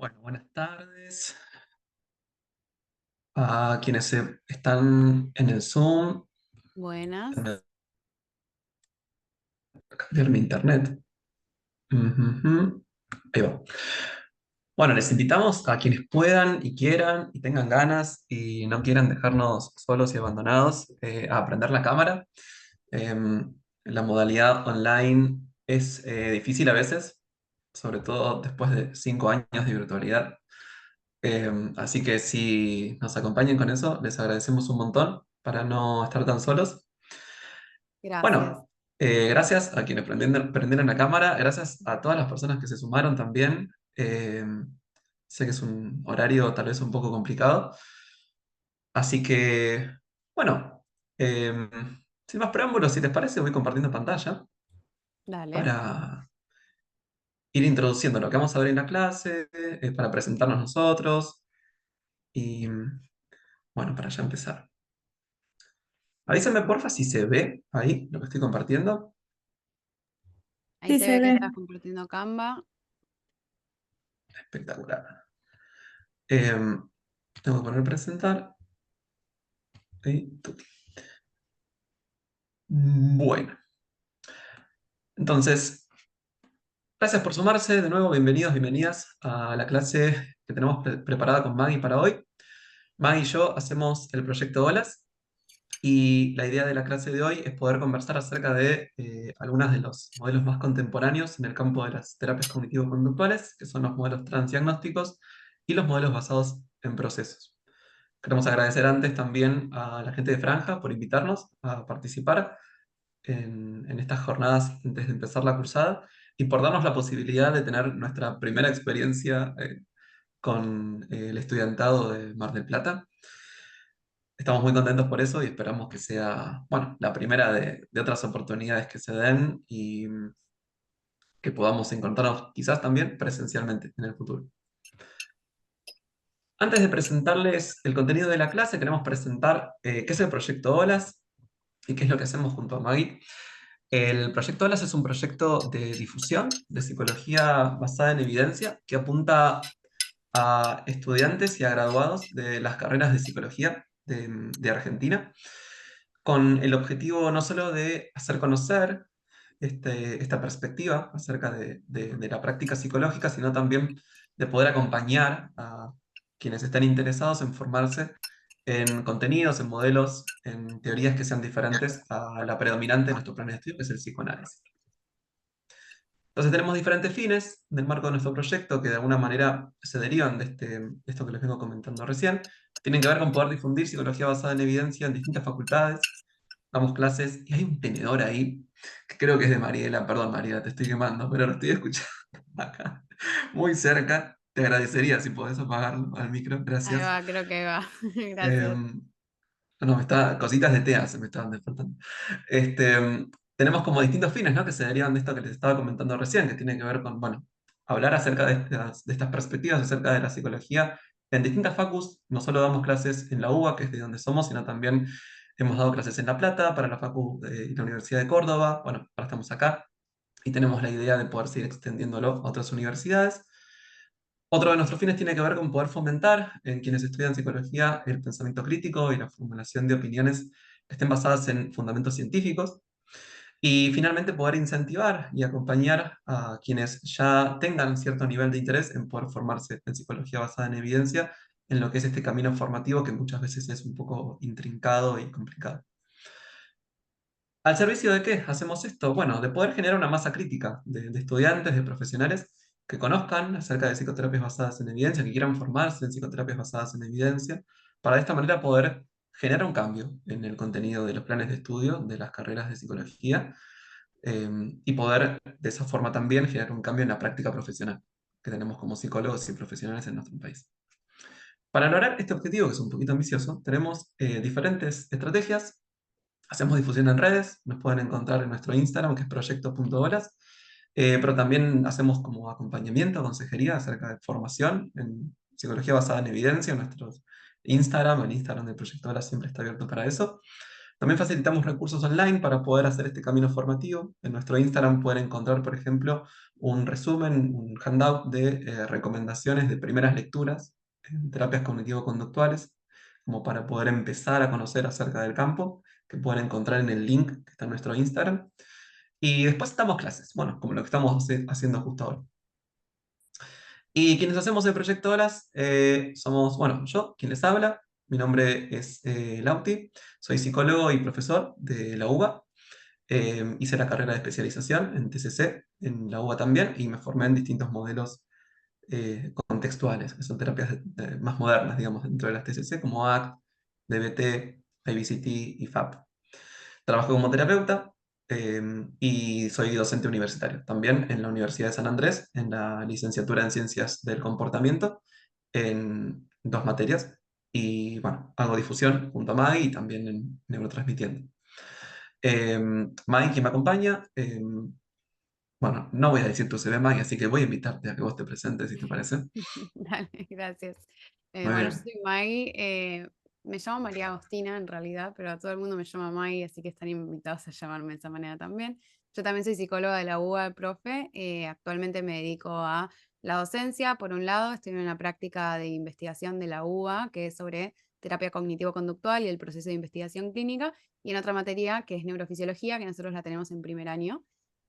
Bueno, buenas tardes a quienes están en el Zoom. Buenas. Déjame cambiar mi internet. Ujujú. Ahí va. Bueno, les invitamos a quienes puedan y quieran y tengan ganas y no quieran dejarnos solos y abandonados a aprender la cámara. La modalidad online es difícil a veces, sobre todo después de 5 años de virtualidad. Así que si nos acompañan con eso, les agradecemos un montón para no estar tan solos. Gracias. Bueno, gracias a quienes prendieron la cámara, gracias a todas las personas que se sumaron también. Sé que es un horario tal vez un poco complicado, así que, bueno, sin más preámbulos, si les parece, voy compartiendo pantalla Dale. para ir introduciendo lo que vamos a ver en la clase, para presentarnos nosotros y, bueno, para ya empezar. Avísenme porfa si se ve ahí lo que estoy compartiendo. Ahí Sí, se se ve que ve. estás compartiendo Canva. Espectacular. Em, Tengo que poner presentar. Ahí, tuki. Bueno, entonces, gracias por sumarse. De nuevo, bienvenidos, bienvenidas a la clase que tenemos preparada con Maggie para hoy. Maggie y yo hacemos el proyecto Olas y la idea de la clase de hoy es poder conversar acerca de algunos de los modelos más contemporáneos en el campo de las terapias cognitivo-conductuales, que son los modelos transdiagnósticos y los modelos basados en procesos. Queremos agradecer antes también a la gente de Franja por invitarnos a participar en estas jornadas antes de empezar la cursada y por darnos la posibilidad de tener nuestra primera experiencia con el estudiantado de Mar del Plata. Estamos muy contentos por eso y esperamos que sea, bueno, la primera de otras oportunidades que se den y que podamos encontrarnos quizás también presencialmente en el futuro. Antes de presentarles el contenido de la clase, queremos presentar qué es el proyecto OLAS y qué es lo que hacemos junto a Maggie. El proyecto OLAS es un proyecto de difusión de psicología basada en evidencia que apunta a estudiantes y a graduados de las carreras de psicología de Argentina, con el objetivo no solo de hacer conocer esta perspectiva acerca de la práctica psicológica, sino también de poder acompañar a quienes estén interesados en formarse en contenidos, en modelos, en teorías que sean diferentes a la predominante de nuestro plan de estudio, que es el psicoanálisis. Entonces tenemos diferentes fines del marco de nuestro proyecto que de alguna manera se derivan de esto que les vengo comentando recién. Tienen que ver con poder difundir psicología basada en evidencia en distintas facultades. Damos clases y hay un tenedor ahí, que creo que es de Mariela. Perdón, Mariela, te estoy quemando, pero lo estoy escuchando acá, muy cerca. Te agradecería si podés apagarlo al micro, Ahí gracias. va, creo que va. Gracias. Em, no, cositas de TEA se me estaban despertando. Tenemos como distintos fines, ¿no? Que se derivan de esto que les estaba comentando recién, que tiene que ver con, bueno, hablar acerca de estas perspectivas acerca de la psicología en distintas facus. No solo damos clases en la UBA, que es de donde somos, sino también hemos dado clases en La Plata, para la facu de la Universidad de Córdoba. Bueno, ahora estamos acá y tenemos la idea de poder seguir extendiéndolo a otras universidades. Otro de nuestros fines tiene que ver con poder fomentar en quienes estudian psicología el pensamiento crítico y la formulación de opiniones que estén basadas en fundamentos científicos. Y finalmente poder incentivar y acompañar a quienes ya tengan cierto nivel de interés en poder formarse en psicología basada en evidencia, en lo que es este camino formativo que muchas veces es un poco intrincado y complicado. ¿Al servicio de qué hacemos esto? Bueno, de poder generar una masa crítica de estudiantes, de profesionales que conozcan acerca de psicoterapias basadas en evidencia, que quieran formarse en psicoterapias basadas en evidencia, para de esta manera poder generar un cambio en el contenido de los planes de estudio de las carreras de psicología y poder de esa forma también generar un cambio en la práctica profesional que tenemos como psicólogos y profesionales en nuestro país. Para lograr este objetivo, que es un poquito ambicioso, tenemos diferentes estrategias. Hacemos difusión en redes, nos pueden encontrar en nuestro Instagram, que es proyecto.horas, pero también hacemos como acompañamiento, consejería acerca de formación en psicología basada en evidencia. En nuestro Instagram, el Instagram del Proyecto Horas siempre está abierto para eso. También facilitamos recursos online para poder hacer este camino formativo. En nuestro Instagram pueden encontrar, por ejemplo, un resumen, un handout de recomendaciones de primeras lecturas en terapias cognitivo-conductuales, como para poder empezar a conocer acerca del campo, que pueden encontrar en el link que está en nuestro Instagram. Y después damos clases, bueno, como lo que estamos haciendo justo ahora. Y quienes hacemos el proyecto Olas somos, bueno, yo, quien les habla. Mi nombre es Lauti, soy psicólogo y profesor de la UBA. Hice la carrera de especialización en TCC, en la UBA también, y me formé en distintos modelos contextuales, que son terapias más modernas, digamos, dentro de las TCC, como ACT, DBT, IBCT y FAP. Trabajo como terapeuta y soy docente universitario. También en la Universidad de San Andrés, en la licenciatura en Ciencias del Comportamiento, en dos materias. Y bueno, hago difusión junto a Maggie y también en Neurotransmitiendo. Maggie, quien me acompaña, bueno, no voy a decir tu CV, Maggie, así que voy a invitarte a que vos te presentes, si te parece. Dale, gracias. Muy Bueno, yo bien. soy Maggie. Me llamo María Agostina en realidad, pero a todo el mundo me llama Maggie, así que están invitados a llamarme de esa manera también. Yo también soy psicóloga de la UBA de profe. Actualmente me dedico a la docencia. Por un lado, estoy en una práctica de investigación de la UBA, que es sobre terapia cognitivo-conductual y el proceso de investigación clínica, y en otra materia que es neurofisiología, que nosotros la tenemos en primer año.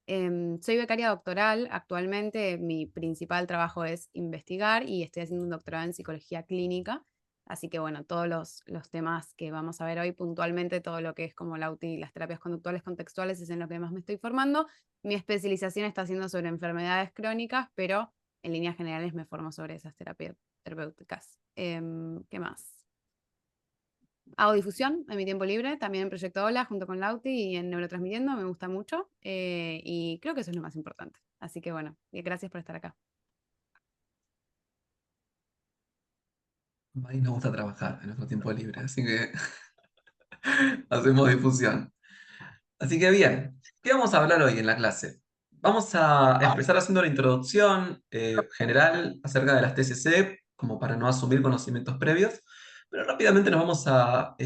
Soy becaria doctoral. Actualmente mi principal trabajo es investigar y estoy haciendo un doctorado en psicología clínica. Así que bueno, todos los temas que vamos a ver hoy, puntualmente todo lo que es como la UTI y las terapias conductuales contextuales es en lo que más me estoy formando. Mi especialización está siendo sobre enfermedades crónicas, pero en líneas generales me formo sobre esas terapias terapéuticas. ¿Qué más? Hago difusión en mi tiempo libre, también en Proyecto Ola junto con Lauti y en Neurotransmitiendo, me gusta mucho y creo que eso es lo más importante. Así que bueno, y gracias por estar acá. A Maggie nos gusta trabajar en nuestro tiempo libre, así que hacemos difusión. Así que bien, ¿qué vamos a hablar hoy en la clase? Vamos a empezar haciendo la introducción general acerca de las TCC, como para no asumir conocimientos previos, pero rápidamente nos vamos a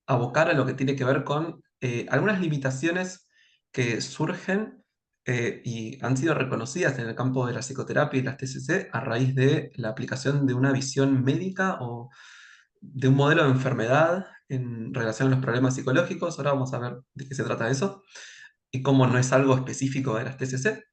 abocar a lo que tiene que ver con algunas limitaciones que surgen y han sido reconocidas en el campo de la psicoterapia y las TCC a raíz de la aplicación de una visión médica o de un modelo de enfermedad en relación a los problemas psicológicos. Ahora vamos a ver de qué se trata eso y cómo no es algo específico de las TCC,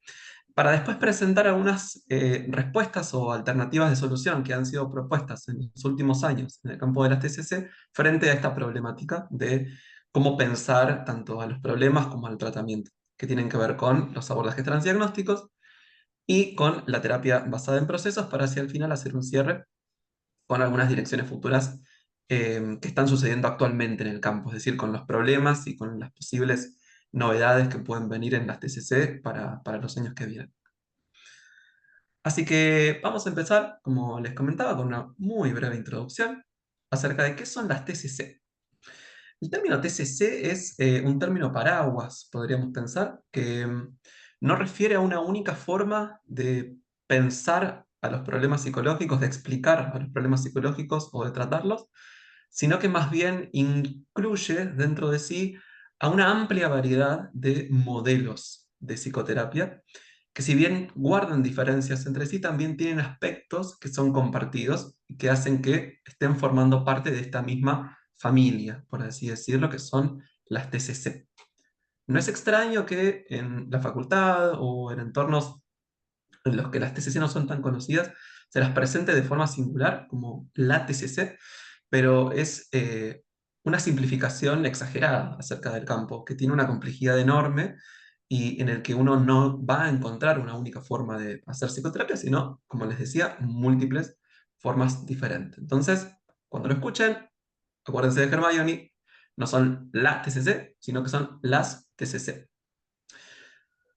para después presentar algunas respuestas o alternativas de solución que han sido propuestas en los últimos años en el campo de las TCC frente a esta problemática de cómo pensar tanto a los problemas como al tratamiento, que tienen que ver con los abordajes transdiagnósticos y con la terapia basada en procesos para así al final hacer un cierre con algunas direcciones futuras que están sucediendo actualmente en el campo, es decir, con los problemas y con las posibles novedades que pueden venir en las TCC para los años que vienen. Así que vamos a empezar, como les comentaba, con una muy breve introducción acerca de qué son las TCC. El término TCC es un término paraguas, podríamos pensar, que no refiere a una única forma de pensar a los problemas psicológicos, de explicar a los problemas psicológicos o de tratarlos, sino que más bien incluye dentro de sí a una amplia variedad de modelos de psicoterapia, que si bien guardan diferencias entre sí, también tienen aspectos que son compartidos y que hacen que estén formando parte de esta misma familia, por así decirlo, que son las TCC. No es extraño que en la facultad o en entornos en los que las TCC no son tan conocidas, se las presente de forma singular como la TCC, pero es una simplificación exagerada acerca del campo, que tiene una complejidad enorme y en el que uno no va a encontrar una única forma de hacer psicoterapia, sino, como les decía, múltiples formas diferentes. Entonces, cuando lo escuchen, acuérdense de Hermione, no son las TCC, sino que son las TCC.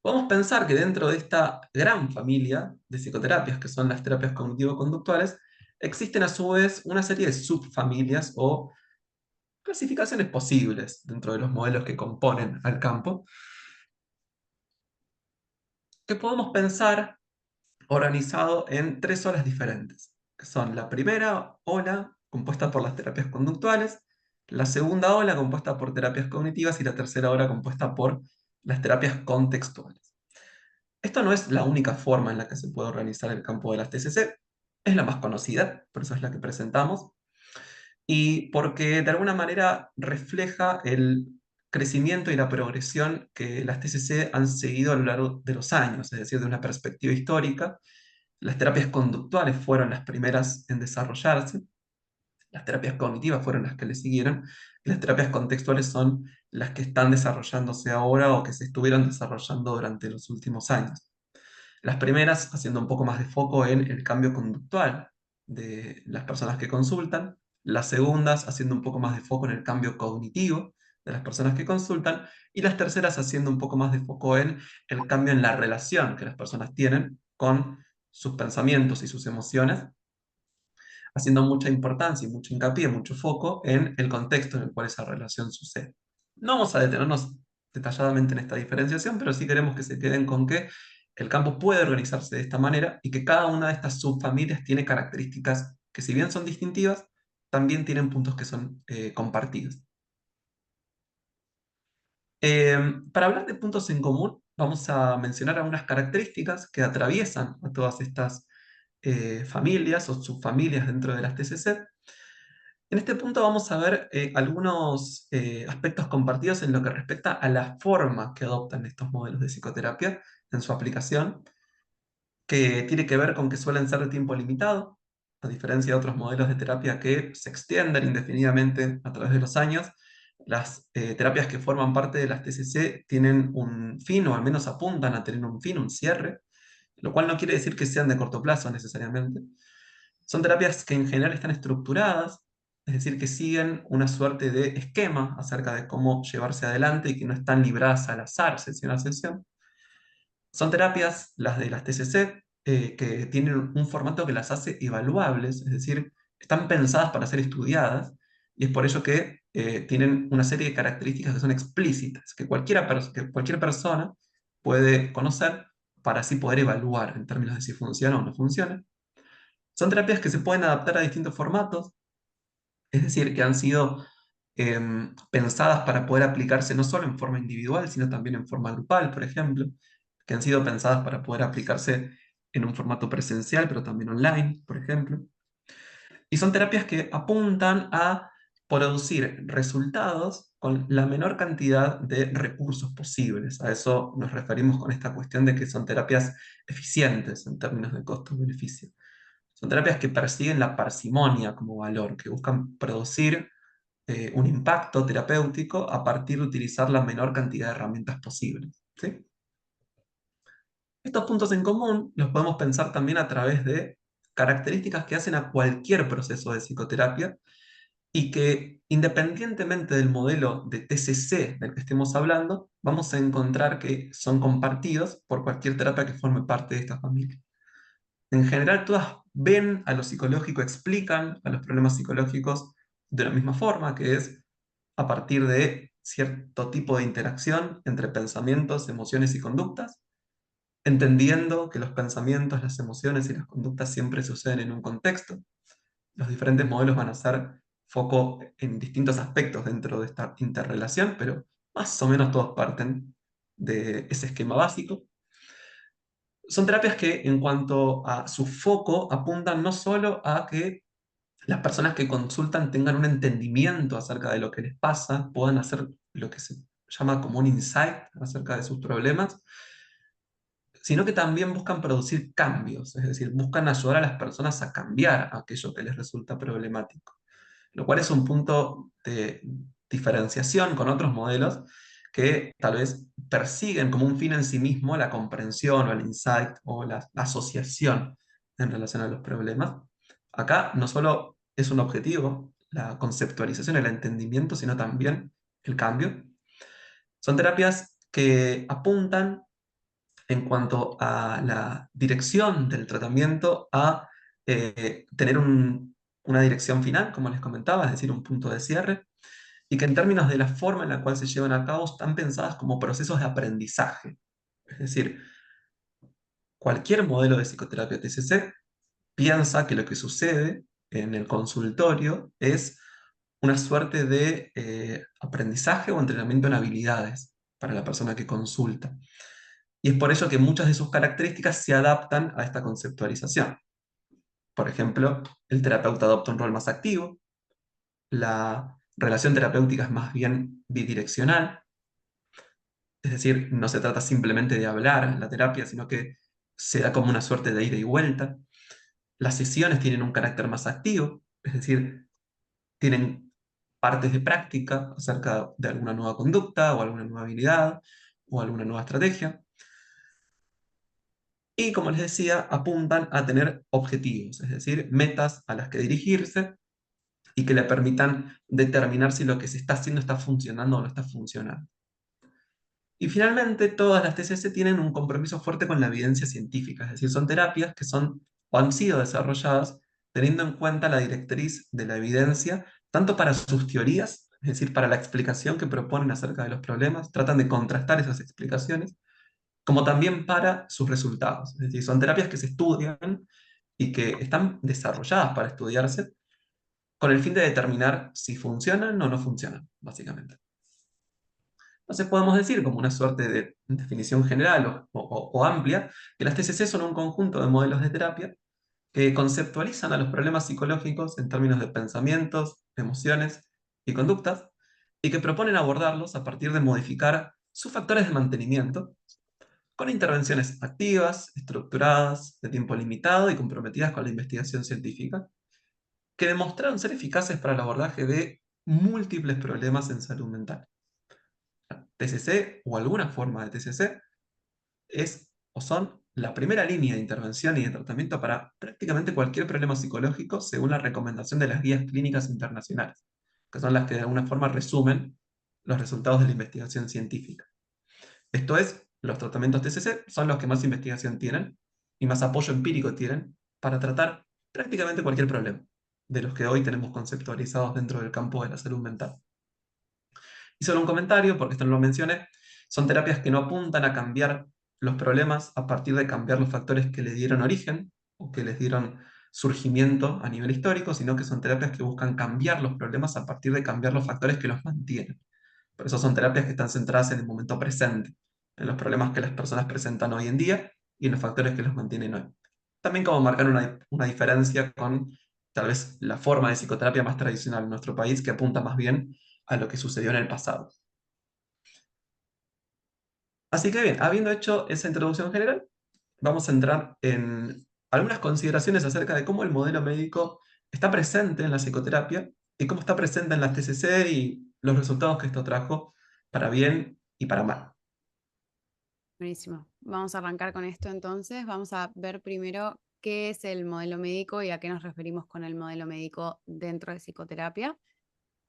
Podemos pensar que dentro de esta gran familia de psicoterapias, que son las terapias cognitivo-conductuales, existen a su vez una serie de subfamilias o clasificaciones posibles dentro de los modelos que componen al campo, que podemos pensar organizado en tres olas diferentes, que son la primera ola, compuesta por las terapias conductuales, la segunda ola compuesta por terapias cognitivas y la tercera ola compuesta por las terapias contextuales. Esto no es la única forma en la que se puede organizar el campo de las TCC, es la más conocida, por eso es la que presentamos, y porque de alguna manera refleja el crecimiento y la progresión que las TCC han seguido a lo largo de los años, es decir, de una perspectiva histórica. Las terapias conductuales fueron las primeras en desarrollarse, las terapias cognitivas fueron las que le siguieron, y las terapias contextuales son las que están desarrollándose ahora o que se estuvieron desarrollando durante los últimos años. Las primeras haciendo un poco más de foco en el cambio conductual de las personas que consultan, las segundas haciendo un poco más de foco en el cambio cognitivo de las personas que consultan, y las terceras haciendo un poco más de foco en el cambio en la relación que las personas tienen con sus pensamientos y sus emociones, haciendo mucha importancia y mucho hincapié, mucho foco en el contexto en el cual esa relación sucede. No vamos a detenernos detalladamente en esta diferenciación, pero sí queremos que se queden con que el campo puede organizarse de esta manera y que cada una de estas subfamilias tiene características que, si bien son distintivas, también tienen puntos que son compartidos. Para hablar de puntos en común, vamos a mencionar algunas características que atraviesan a todas estas familias o subfamilias dentro de las TCC. En este punto vamos a ver algunos aspectos compartidos en lo que respecta a la forma que adoptan estos modelos de psicoterapia en su aplicación, que tiene que ver con que suelen ser de tiempo limitado, a diferencia de otros modelos de terapia que se extienden indefinidamente a través de los años. Las terapias que forman parte de las TCC tienen un fin, o al menos apuntan a tener un fin, un cierre, lo cual no quiere decir que sean de corto plazo necesariamente. Son terapias que en general están estructuradas, es decir, que siguen una suerte de esquema acerca de cómo llevarse adelante y que no están libradas al azar, sesión a sesión. Son terapias, las de las TCC, que tienen un formato que las hace evaluables, es decir, están pensadas para ser estudiadas, y es por ello que tienen una serie de características que son explícitas, que cualquier persona puede conocer para así poder evaluar en términos de si funciona o no funciona. Son terapias que se pueden adaptar a distintos formatos, es decir, que han sido pensadas para poder aplicarse no solo en forma individual, sino también en forma grupal, por ejemplo, que han sido pensadas para poder aplicarse en un formato presencial, pero también online, por ejemplo. Y son terapias que apuntan a producir resultados con la menor cantidad de recursos posibles. A eso nos referimos con esta cuestión de que son terapias eficientes en términos de costo-beneficio. Son terapias que persiguen la parsimonia como valor, que buscan producir un impacto terapéutico a partir de utilizar la menor cantidad de herramientas posibles. ¿Sí? Estos puntos en común los podemos pensar también a través de características que hacen a cualquier proceso de psicoterapia y que, independientemente del modelo de TCC del que estemos hablando, vamos a encontrar que son compartidos por cualquier terapia que forme parte de esta familia. En general, todas ven a lo psicológico, explican a los problemas psicológicos de la misma forma, que es a partir de cierto tipo de interacción entre pensamientos, emociones y conductas, entendiendo que los pensamientos, las emociones y las conductas siempre suceden en un contexto. Los diferentes modelos van a hacer foco en distintos aspectos dentro de esta interrelación, pero más o menos todos parten de ese esquema básico. Son terapias que, en cuanto a su foco, apuntan no solo a que las personas que consultan tengan un entendimiento acerca de lo que les pasa, puedan hacer lo que se llama como un insight acerca de sus problemas, sino que también buscan producir cambios, es decir, buscan ayudar a las personas a cambiar aquello que les resulta problemático, lo cual es un punto de diferenciación con otros modelos que tal vez persiguen como un fin en sí mismo la comprensión o el insight o la asociación en relación a los problemas. Acá no solo es un objetivo la conceptualización, el entendimiento, sino también el cambio. Son terapias que apuntan en cuanto a la dirección del tratamiento a tener una dirección final, como les comentaba, es decir, un punto de cierre, y que en términos de la forma en la cual se llevan a cabo están pensadas como procesos de aprendizaje. Es decir, cualquier modelo de psicoterapia TCC piensa que lo que sucede en el consultorio es una suerte de aprendizaje o entrenamiento en habilidades para la persona que consulta. Y es por ello que muchas de sus características se adaptan a esta conceptualización. Por ejemplo, el terapeuta adopta un rol más activo, la relación terapéutica es más bien bidireccional, es decir, no se trata simplemente de hablar en la terapia, sino que se da como una suerte de ida y vuelta. Las sesiones tienen un carácter más activo, es decir, tienen partes de práctica acerca de alguna nueva conducta o alguna nueva habilidad o alguna nueva estrategia. Y como les decía, apuntan a tener objetivos, es decir, metas a las que dirigirse y que le permitan determinar si lo que se está haciendo está funcionando o no está funcionando. Y finalmente, todas las TCC tienen un compromiso fuerte con la evidencia científica, es decir, son terapias que son o han sido desarrolladas teniendo en cuenta la directriz de la evidencia, tanto para sus teorías, es decir, para la explicación que proponen acerca de los problemas, tratan de contrastar esas explicaciones, como también para sus resultados. Es decir, son terapias que se estudian y que están desarrolladas para estudiarse con el fin de determinar si funcionan o no funcionan, básicamente. Entonces podemos decir, como una suerte de definición general o amplia, que las TCC son un conjunto de modelos de terapia que conceptualizan a los problemas psicológicos en términos de pensamientos, emociones y conductas, y que proponen abordarlos a partir de modificar sus factores de mantenimiento con intervenciones activas, estructuradas, de tiempo limitado y comprometidas con la investigación científica, que demostraron ser eficaces para el abordaje de múltiples problemas en salud mental. TCC o alguna forma de TCC es o son la primera línea de intervención y de tratamiento para prácticamente cualquier problema psicológico según la recomendación de las guías clínicas internacionales, que son las que de alguna forma resumen los resultados de la investigación científica. Esto es, los tratamientos TCC son los que más investigación tienen y más apoyo empírico tienen para tratar prácticamente cualquier problema de los que hoy tenemos conceptualizados dentro del campo de la salud mental. Y solo un comentario, porque esto no lo mencioné, son terapias que no apuntan a cambiar los problemas a partir de cambiar los factores que le dieron origen o que les dieron surgimiento a nivel histórico, sino que son terapias que buscan cambiar los problemas a partir de cambiar los factores que los mantienen. Por eso son terapias que están centradas en el momento presente, en los problemas que las personas presentan hoy en día y en los factores que los mantienen hoy. También como marcar una diferencia con tal vez la forma de psicoterapia más tradicional en nuestro país, que apunta más bien a lo que sucedió en el pasado. Así que bien, habiendo hecho esa introducción general, vamos a entrar en algunas consideraciones acerca de cómo el modelo médico está presente en la psicoterapia y cómo está presente en las TCC y los resultados que esto trajo para bien y para mal. Buenísimo. Vamos a arrancar con esto entonces. Vamos a ver primero qué es el modelo médico y a qué nos referimos con el modelo médico dentro de psicoterapia.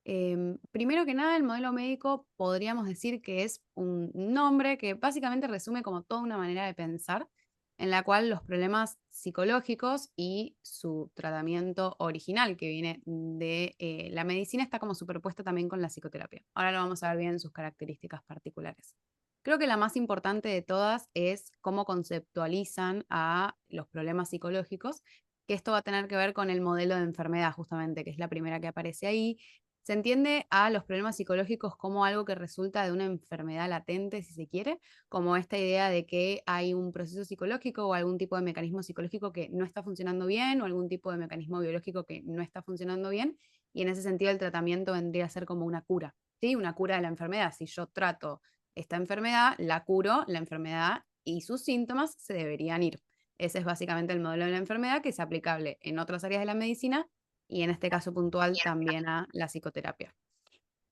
Primero que nada, el modelo médico podríamos decir que es un nombre que básicamente resume como toda una manera de pensar en la cual los problemas psicológicos y su tratamiento original que viene de la medicina está como superpuesto también con la psicoterapia. Ahora lo vamos a ver bien en sus características particulares. Creo que la más importante de todas es cómo conceptualizan a los problemas psicológicos, que esto va a tener que ver con el modelo de enfermedad justamente, que es la primera que aparece ahí. Se entiende a los problemas psicológicos como algo que resulta de una enfermedad latente, si se quiere, como esta idea de que hay un proceso psicológico o algún tipo de mecanismo psicológico que no está funcionando bien o algún tipo de mecanismo biológico que no está funcionando bien, y en ese sentido el tratamiento vendría a ser como una cura, ¿sí? Una cura de la enfermedad. Si yo trato esta enfermedad, la curo, la enfermedad y sus síntomas se deberían ir. Ese es básicamente el modelo de la enfermedad que es aplicable en otras áreas de la medicina y en este caso puntual también a la psicoterapia.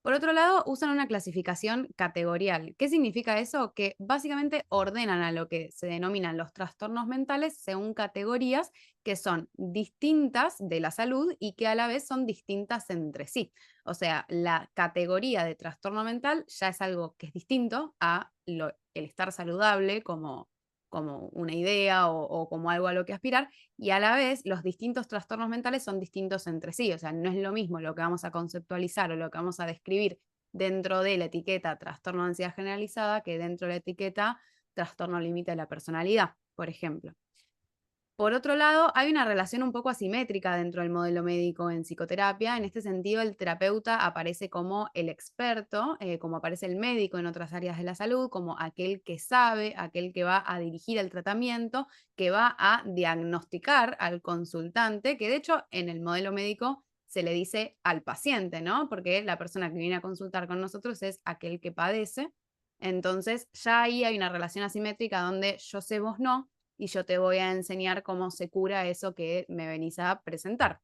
Por otro lado, usan una clasificación categorial. ¿Qué significa eso? Que básicamente ordenan a lo que se denominan los trastornos mentales según categorías que son distintas de la salud y que a la vez son distintas entre sí. O sea, la categoría de trastorno mental ya es algo que es distinto a el estar saludable como una idea o como algo a lo que aspirar, y a la vez los distintos trastornos mentales son distintos entre sí, o sea, no es lo mismo lo que vamos a conceptualizar o lo que vamos a describir dentro de la etiqueta trastorno de ansiedad generalizada que dentro de la etiqueta trastorno límite de la personalidad, por ejemplo. Por otro lado, hay una relación un poco asimétrica dentro del modelo médico en psicoterapia. En este sentido, el terapeuta aparece como el experto, como aparece el médico en otras áreas de la salud, como aquel que sabe, aquel que va a dirigir el tratamiento, que va a diagnosticar al consultante, que de hecho en el modelo médico se le dice al paciente, ¿no? Porque la persona que viene a consultar con nosotros es aquel que padece. Entonces, ya ahí hay una relación asimétrica donde yo sé, vos no, y yo te voy a enseñar cómo se cura eso que me venís a presentar.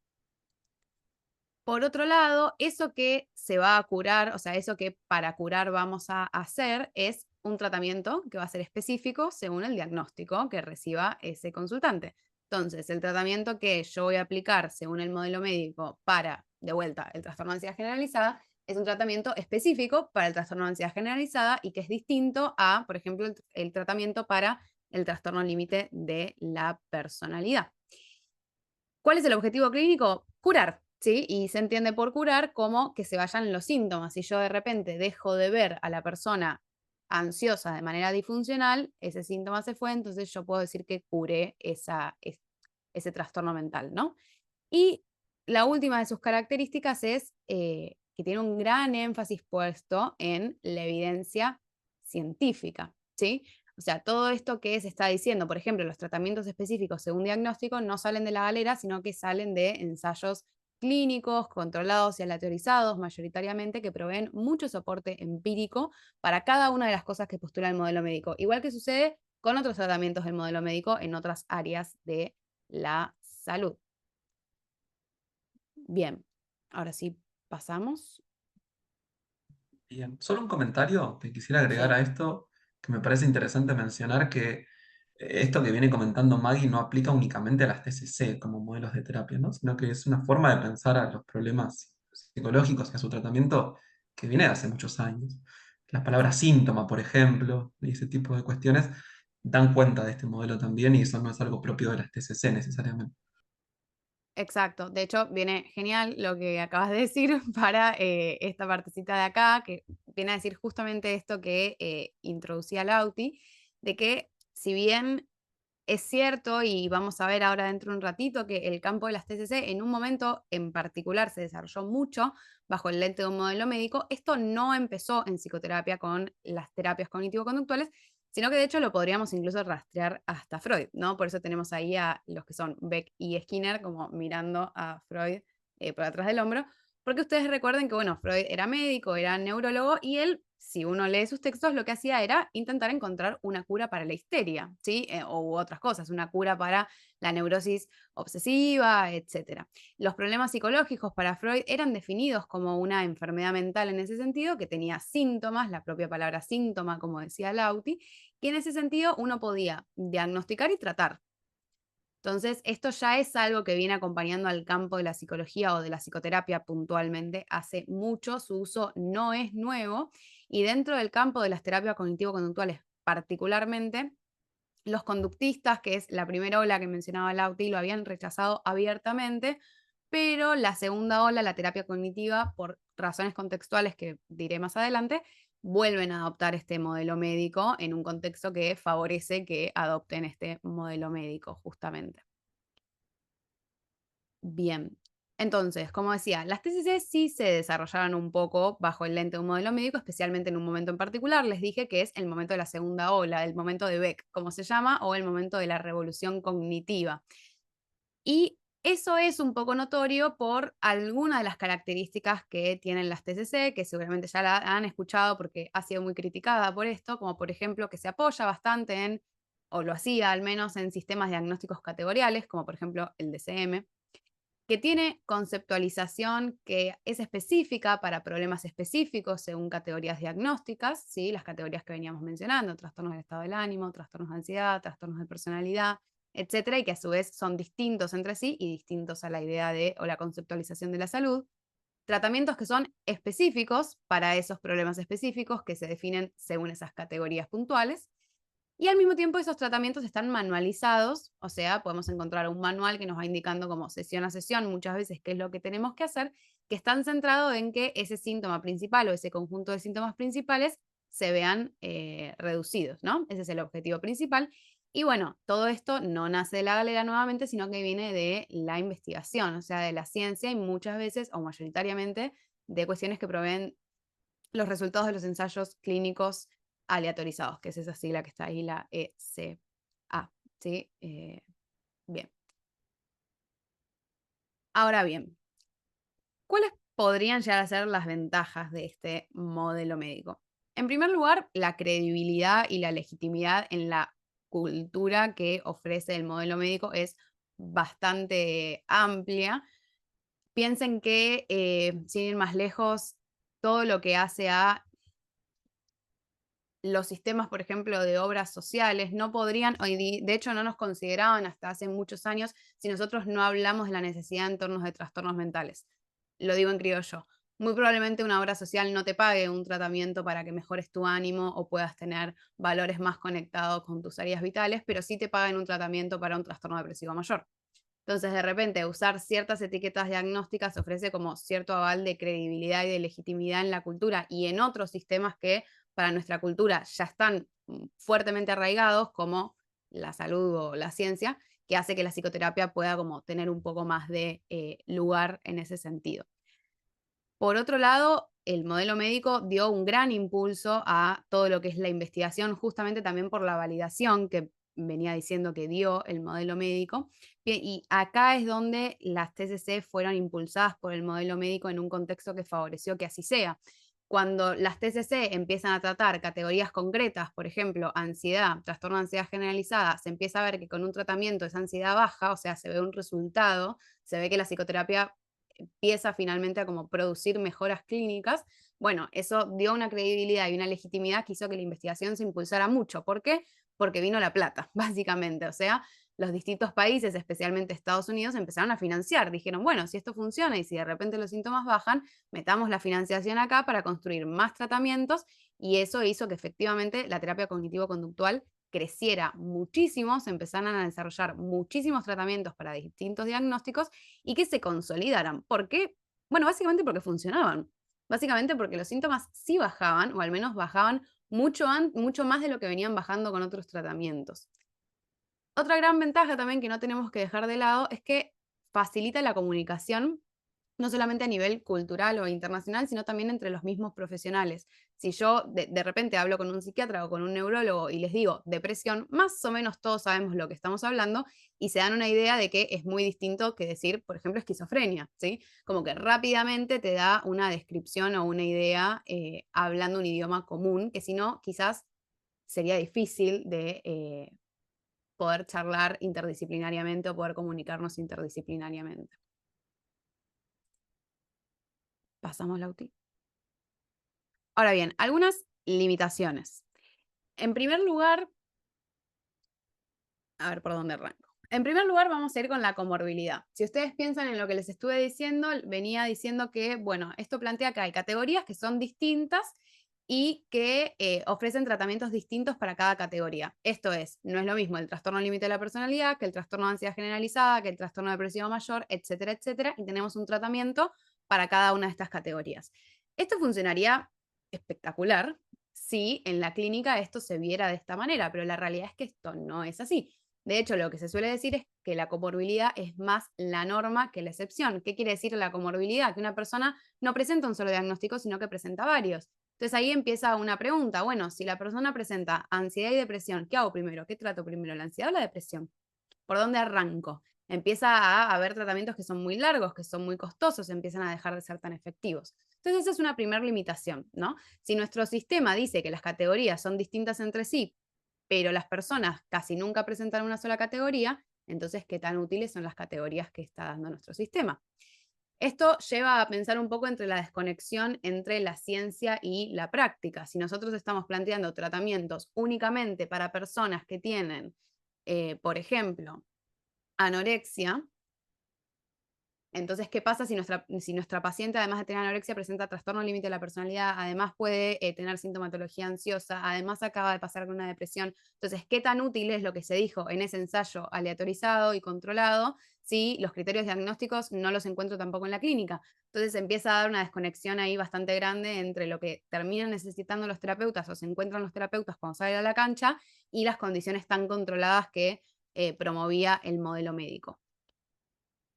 Por otro lado, eso que se va a curar, o sea, eso que para curar vamos a hacer es un tratamiento que va a ser específico según el diagnóstico que reciba ese consultante. Entonces, el tratamiento que yo voy a aplicar según el modelo médico para, de vuelta, el trastorno de ansiedad generalizada, es un tratamiento específico para el trastorno de ansiedad generalizada y que es distinto a, por ejemplo, el tratamiento para el trastorno límite de la personalidad. ¿Cuál es el objetivo clínico? Curar, ¿sí? Y se entiende por curar como que se vayan los síntomas. Si yo de repente dejo de ver a la persona ansiosa de manera disfuncional, ese síntoma se fue, entonces yo puedo decir que curé ese trastorno mental, ¿no? Y la última de sus características es que tiene un gran énfasis puesto en la evidencia científica, ¿sí? O sea, todo esto que se está diciendo, por ejemplo, los tratamientos específicos según diagnóstico no salen de la galera, sino que salen de ensayos clínicos, controlados y aleatorizados mayoritariamente, que proveen mucho soporte empírico para cada una de las cosas que postula el modelo médico. Igual que sucede con otros tratamientos del modelo médico en otras áreas de la salud. Bien, ahora sí pasamos. Bien, solo un comentario que quisiera agregar Sí, a esto, que me parece interesante mencionar que esto que viene comentando Maggie no aplica únicamente a las TCC como modelos de terapia, ¿no? Sino que es una forma de pensar a los problemas psicológicos y a su tratamiento que viene de hace muchos años. Las palabras exacto. síntoma, por ejemplo, y ese tipo de cuestiones dan cuenta de este modelo también y eso no es algo propio de las TCC necesariamente. Exacto. De hecho, viene genial lo que acabas de decir para esta partecita de acá, que viene a decir justamente esto que introducía Lauti, de que si bien es cierto, y vamos a ver ahora dentro de un ratito, que el campo de las TCC en un momento en particular se desarrolló mucho bajo el lente de un modelo médico. Esto no empezó en psicoterapia con las terapias cognitivo-conductuales, sino que de hecho lo podríamos incluso rastrear hasta Freud, ¿no? Por eso tenemos ahí a los que son Beck y Skinner como mirando a Freud por atrás del hombro, porque ustedes recuerden que, bueno, Freud era médico, era neurólogo, y él, si uno lee sus textos, lo que hacía era intentar encontrar una cura para la histeria, ¿sí? O otras cosas, una cura para la neurosis obsesiva, etcétera. Los problemas psicológicos para Freud eran definidos como una enfermedad mental en ese sentido, que tenía síntomas, la propia palabra síntoma, como decía Lauti, y en ese sentido uno podía diagnosticar y tratar. Entonces, esto ya es algo que viene acompañando al campo de la psicología o de la psicoterapia puntualmente hace mucho, su uso no es nuevo y dentro del campo de las terapias cognitivo-conductuales particularmente, los conductistas, que es la primera ola que mencionaba Lauti, lo habían rechazado abiertamente, pero la segunda ola, la terapia cognitiva, por razones contextuales que diré más adelante, vuelven a adoptar este modelo médico en un contexto que favorece que adopten este modelo médico, justamente. Bien. Entonces, como decía, las TCC sí se desarrollaron un poco bajo el lente de un modelo médico, especialmente en un momento en particular. Les dije que es el momento de la segunda ola, el momento de Beck, como se llama, o el momento de la revolución cognitiva. Y eso es un poco notorio por algunas de las características que tienen las TCC, que seguramente ya la han escuchado porque ha sido muy criticada por esto, como por ejemplo que se apoya bastante en, o lo hacía al menos en sistemas diagnósticos categoriales, como por ejemplo el DCM, que tiene conceptualización que es específica para problemas específicos según categorías diagnósticas, ¿sí? Las categorías que veníamos mencionando, trastornos del estado del ánimo, trastornos de ansiedad, trastornos de personalidad, etcétera, y que a su vez son distintos entre sí y distintos a la idea de o la conceptualización de la salud. Tratamientos que son específicos para esos problemas específicos que se definen según esas categorías puntuales y al mismo tiempo esos tratamientos están manualizados, o sea, podemos encontrar un manual que nos va indicando como sesión a sesión muchas veces qué es lo que tenemos que hacer, que están centrados en que ese síntoma principal o ese conjunto de síntomas principales se vean reducidos, ¿no? Ese es el objetivo principal. Y bueno, todo esto no nace de la galera nuevamente, sino que viene de la investigación, o sea, de la ciencia y muchas veces, o mayoritariamente, de cuestiones que proveen los resultados de los ensayos clínicos aleatorizados, que es esa sigla que está ahí, la ECA. ¿Sí? Bien. Ahora bien, ¿cuáles podrían llegar a ser las ventajas de este modelo médico? En primer lugar, la credibilidad y la legitimidad en la cultura que ofrece el modelo médico es bastante amplia. Piensen que, sin ir más lejos, todo lo que hace a los sistemas, por ejemplo, de obras sociales, no podrían, de hecho no nos consideraban hasta hace muchos años si nosotros no hablamos de la necesidad en torno de trastornos mentales. Lo digo en criollo. Muy probablemente una obra social no te pague un tratamiento para que mejores tu ánimo o puedas tener valores más conectados con tus áreas vitales, pero sí te paguen un tratamiento para un trastorno depresivo mayor. Entonces, de repente, usar ciertas etiquetas diagnósticas ofrece como cierto aval de credibilidad y de legitimidad en la cultura y en otros sistemas que para nuestra cultura ya están fuertemente arraigados, como la salud o la ciencia, que hace que la psicoterapia pueda como tener un poco más de lugar en ese sentido. Por otro lado, el modelo médico dio un gran impulso a todo lo que es la investigación, justamente también por la validación que venía diciendo que dio el modelo médico. Bien, y acá es donde las TCC fueron impulsadas por el modelo médico en un contexto que favoreció que así sea. Cuando las TCC empiezan a tratar categorías concretas, por ejemplo, ansiedad, trastorno de ansiedad generalizada, se empieza a ver que con un tratamiento esa ansiedad baja, o sea, se ve un resultado, se ve que la psicoterapia empieza finalmente a como producir mejoras clínicas. Bueno, eso dio una credibilidad y una legitimidad que hizo que la investigación se impulsara mucho. ¿Por qué? Porque vino la plata, básicamente. O sea, los distintos países, especialmente Estados Unidos, empezaron a financiar. Dijeron, bueno, si esto funciona y si de repente los síntomas bajan, metamos la financiación acá para construir más tratamientos y eso hizo que efectivamente la terapia cognitivo-conductual creciera muchísimo, se empezaron a desarrollar muchísimos tratamientos para distintos diagnósticos y que se consolidaran. ¿Por qué? Bueno, básicamente porque funcionaban. Básicamente porque los síntomas sí bajaban, o al menos bajaban mucho más de lo que venían bajando con otros tratamientos. Otra gran ventaja también que no tenemos que dejar de lado es que facilita la comunicación no solamente a nivel cultural o internacional, sino también entre los mismos profesionales. Si yo de repente hablo con un psiquiatra o con un neurólogo y les digo depresión, más o menos todos sabemos lo que estamos hablando y se dan una idea de que es muy distinto que decir, por ejemplo, esquizofrenia, ¿sí? Como que rápidamente te da una descripción o una idea hablando un idioma común, que si no, quizás sería difícil de poder charlar interdisciplinariamente o poder comunicarnos interdisciplinariamente. Pasamos, Lauti. Ahora bien, algunas limitaciones. En primer lugar, a ver por dónde arranco. En primer lugar, vamos a ir con la comorbilidad. Si ustedes piensan en lo que les estuve diciendo, venía diciendo que, bueno, esto plantea que hay categorías que son distintas y que ofrecen tratamientos distintos para cada categoría. Esto es, no es lo mismo el trastorno límite de la personalidad que el trastorno de ansiedad generalizada, que el trastorno depresivo mayor, etcétera, etcétera, y tenemos un tratamiento para cada una de estas categorías. Esto funcionaría espectacular si en la clínica esto se viera de esta manera, pero la realidad es que esto no es así. De hecho, lo que se suele decir es que la comorbilidad es más la norma que la excepción. ¿Qué quiere decir la comorbilidad? Que una persona no presenta un solo diagnóstico, sino que presenta varios. Entonces ahí empieza una pregunta. Bueno, si la persona presenta ansiedad y depresión, ¿qué hago primero? ¿Qué trato primero? ¿La ansiedad o la depresión? ¿Por dónde arranco? Empieza a haber tratamientos que son muy largos, que son muy costosos, empiezan a dejar de ser tan efectivos. Entonces esa es una primera limitación, ¿no? Si nuestro sistema dice que las categorías son distintas entre sí, pero las personas casi nunca presentan una sola categoría, entonces, ¿qué tan útiles son las categorías que está dando nuestro sistema? Esto lleva a pensar un poco entre la desconexión entre la ciencia y la práctica. Si nosotros estamos planteando tratamientos únicamente para personas que tienen, por ejemplo, anorexia, entonces, ¿qué pasa si nuestra paciente, además de tener anorexia, presenta trastorno límite de la personalidad, además puede tener sintomatología ansiosa, además acaba de pasar con una depresión? Entonces, ¿qué tan útil es lo que se dijo en ese ensayo aleatorizado y controlado si los criterios diagnósticos no los encuentro tampoco en la clínica? Entonces, empieza a dar una desconexión ahí bastante grande entre lo que terminan necesitando los terapeutas o se encuentran los terapeutas cuando salen a la cancha y las condiciones tan controladas que promovía el modelo médico.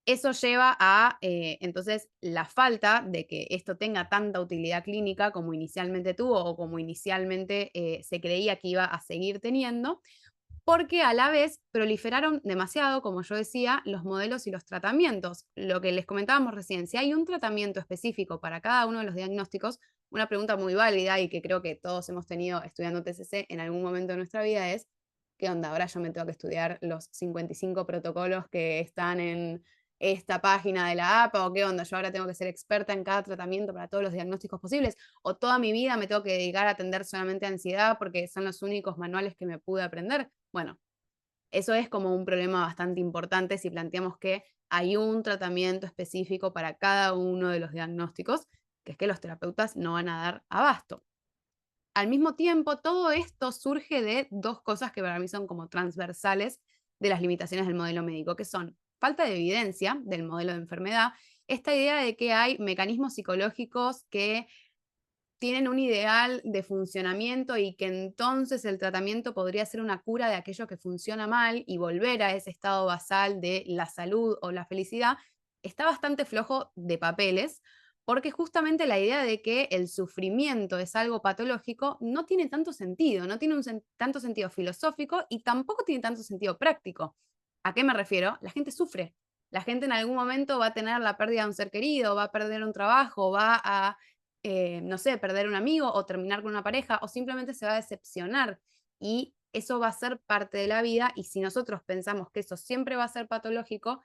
Eso lleva a, entonces, la falta de que esto tenga tanta utilidad clínica como inicialmente tuvo o como inicialmente se creía que iba a seguir teniendo, porque a la vez proliferaron demasiado, como yo decía, los modelos y los tratamientos. Lo que les comentábamos recién, si hay un tratamiento específico para cada uno de los diagnósticos, una pregunta muy válida y que creo que todos hemos tenido estudiando TCC en algún momento de nuestra vida es, ¿qué onda? Ahora yo me tengo que estudiar los 55 protocolos que están en esta página de la APA, o qué onda, yo ahora tengo que ser experta en cada tratamiento para todos los diagnósticos posibles, o toda mi vida me tengo que dedicar a atender solamente ansiedad porque son los únicos manuales que me pude aprender. Bueno, eso es como un problema bastante importante si planteamos que hay un tratamiento específico para cada uno de los diagnósticos, que es que los terapeutas no van a dar abasto. Al mismo tiempo, todo esto surge de dos cosas que para mí son como transversales de las limitaciones del modelo médico, que son falta de evidencia del modelo de enfermedad, esta idea de que hay mecanismos psicológicos que tienen un ideal de funcionamiento y que entonces el tratamiento podría ser una cura de aquello que funciona mal y volver a ese estado basal de la salud o la felicidad, está bastante flojo de papeles, porque justamente la idea de que el sufrimiento es algo patológico no tiene tanto sentido, no tiene tanto sentido filosófico y tampoco tiene tanto sentido práctico. ¿A qué me refiero? La gente sufre. La gente en algún momento va a tener la pérdida de un ser querido, va a perder un trabajo, va a no sé, perder un amigo o terminar con una pareja o simplemente se va a decepcionar y eso va a ser parte de la vida y si nosotros pensamos que eso siempre va a ser patológico,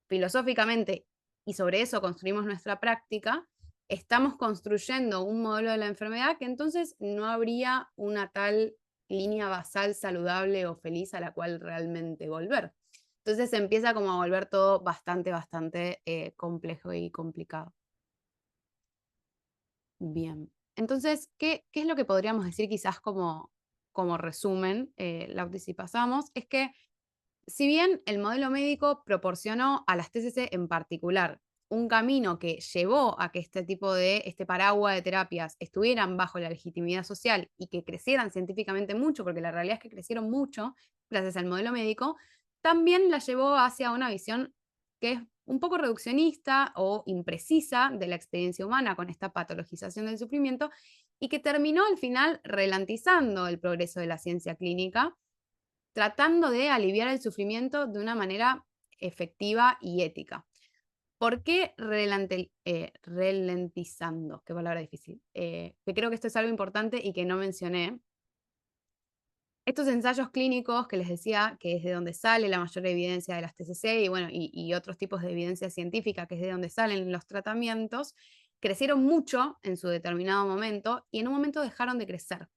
filosóficamente, y sobre eso construimos nuestra práctica, estamos construyendo un modelo de la enfermedad que entonces no habría una tal línea basal saludable o feliz a la cual realmente volver. Entonces se empieza como a volver todo bastante complejo y complicado. Bien. Entonces, ¿qué es lo que podríamos decir quizás como resumen, Lauti, si pasamos? Es que si bien el modelo médico proporcionó a las TCC en particular un camino que llevó a que este paraguas de terapias estuvieran bajo la legitimidad social y que crecieran científicamente mucho, porque la realidad es que crecieron mucho gracias al modelo médico, también la llevó hacia una visión que es un poco reduccionista o imprecisa de la experiencia humana con esta patologización del sufrimiento y que terminó al final ralentizando el progreso de la ciencia clínica tratando de aliviar el sufrimiento de una manera efectiva y ética. ¿Por qué ralentizando? Qué palabra difícil. Que creo que esto es algo importante y que no mencioné. Estos ensayos clínicos que les decía que es de donde sale la mayor evidencia de las TCC y, bueno, y otros tipos de evidencia científica que es de donde salen los tratamientos, crecieron mucho en su determinado momento y en un momento dejaron de crecer.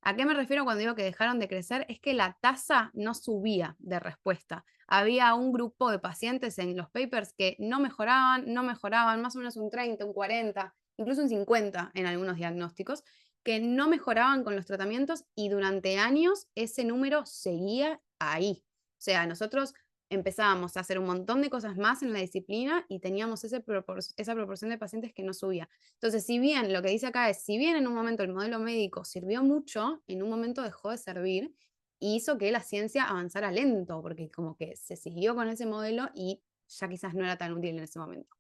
¿A qué me refiero cuando digo que dejaron de crecer? Es que la tasa no subía de respuesta. Había un grupo de pacientes en los papers que no mejoraban, más o menos un 30, un 40, incluso un 50 en algunos diagnósticos, que no mejoraban con los tratamientos y durante años ese número seguía ahí. O sea, nosotros empezábamos a hacer un montón de cosas más en la disciplina y teníamos esa proporción de pacientes que no subía. Entonces, si bien lo que dice acá es, si bien en un momento el modelo médico sirvió mucho, en un momento dejó de servir y hizo que la ciencia avanzara lento, porque como que se siguió con ese modelo y ya quizás no era tan útil en ese momento.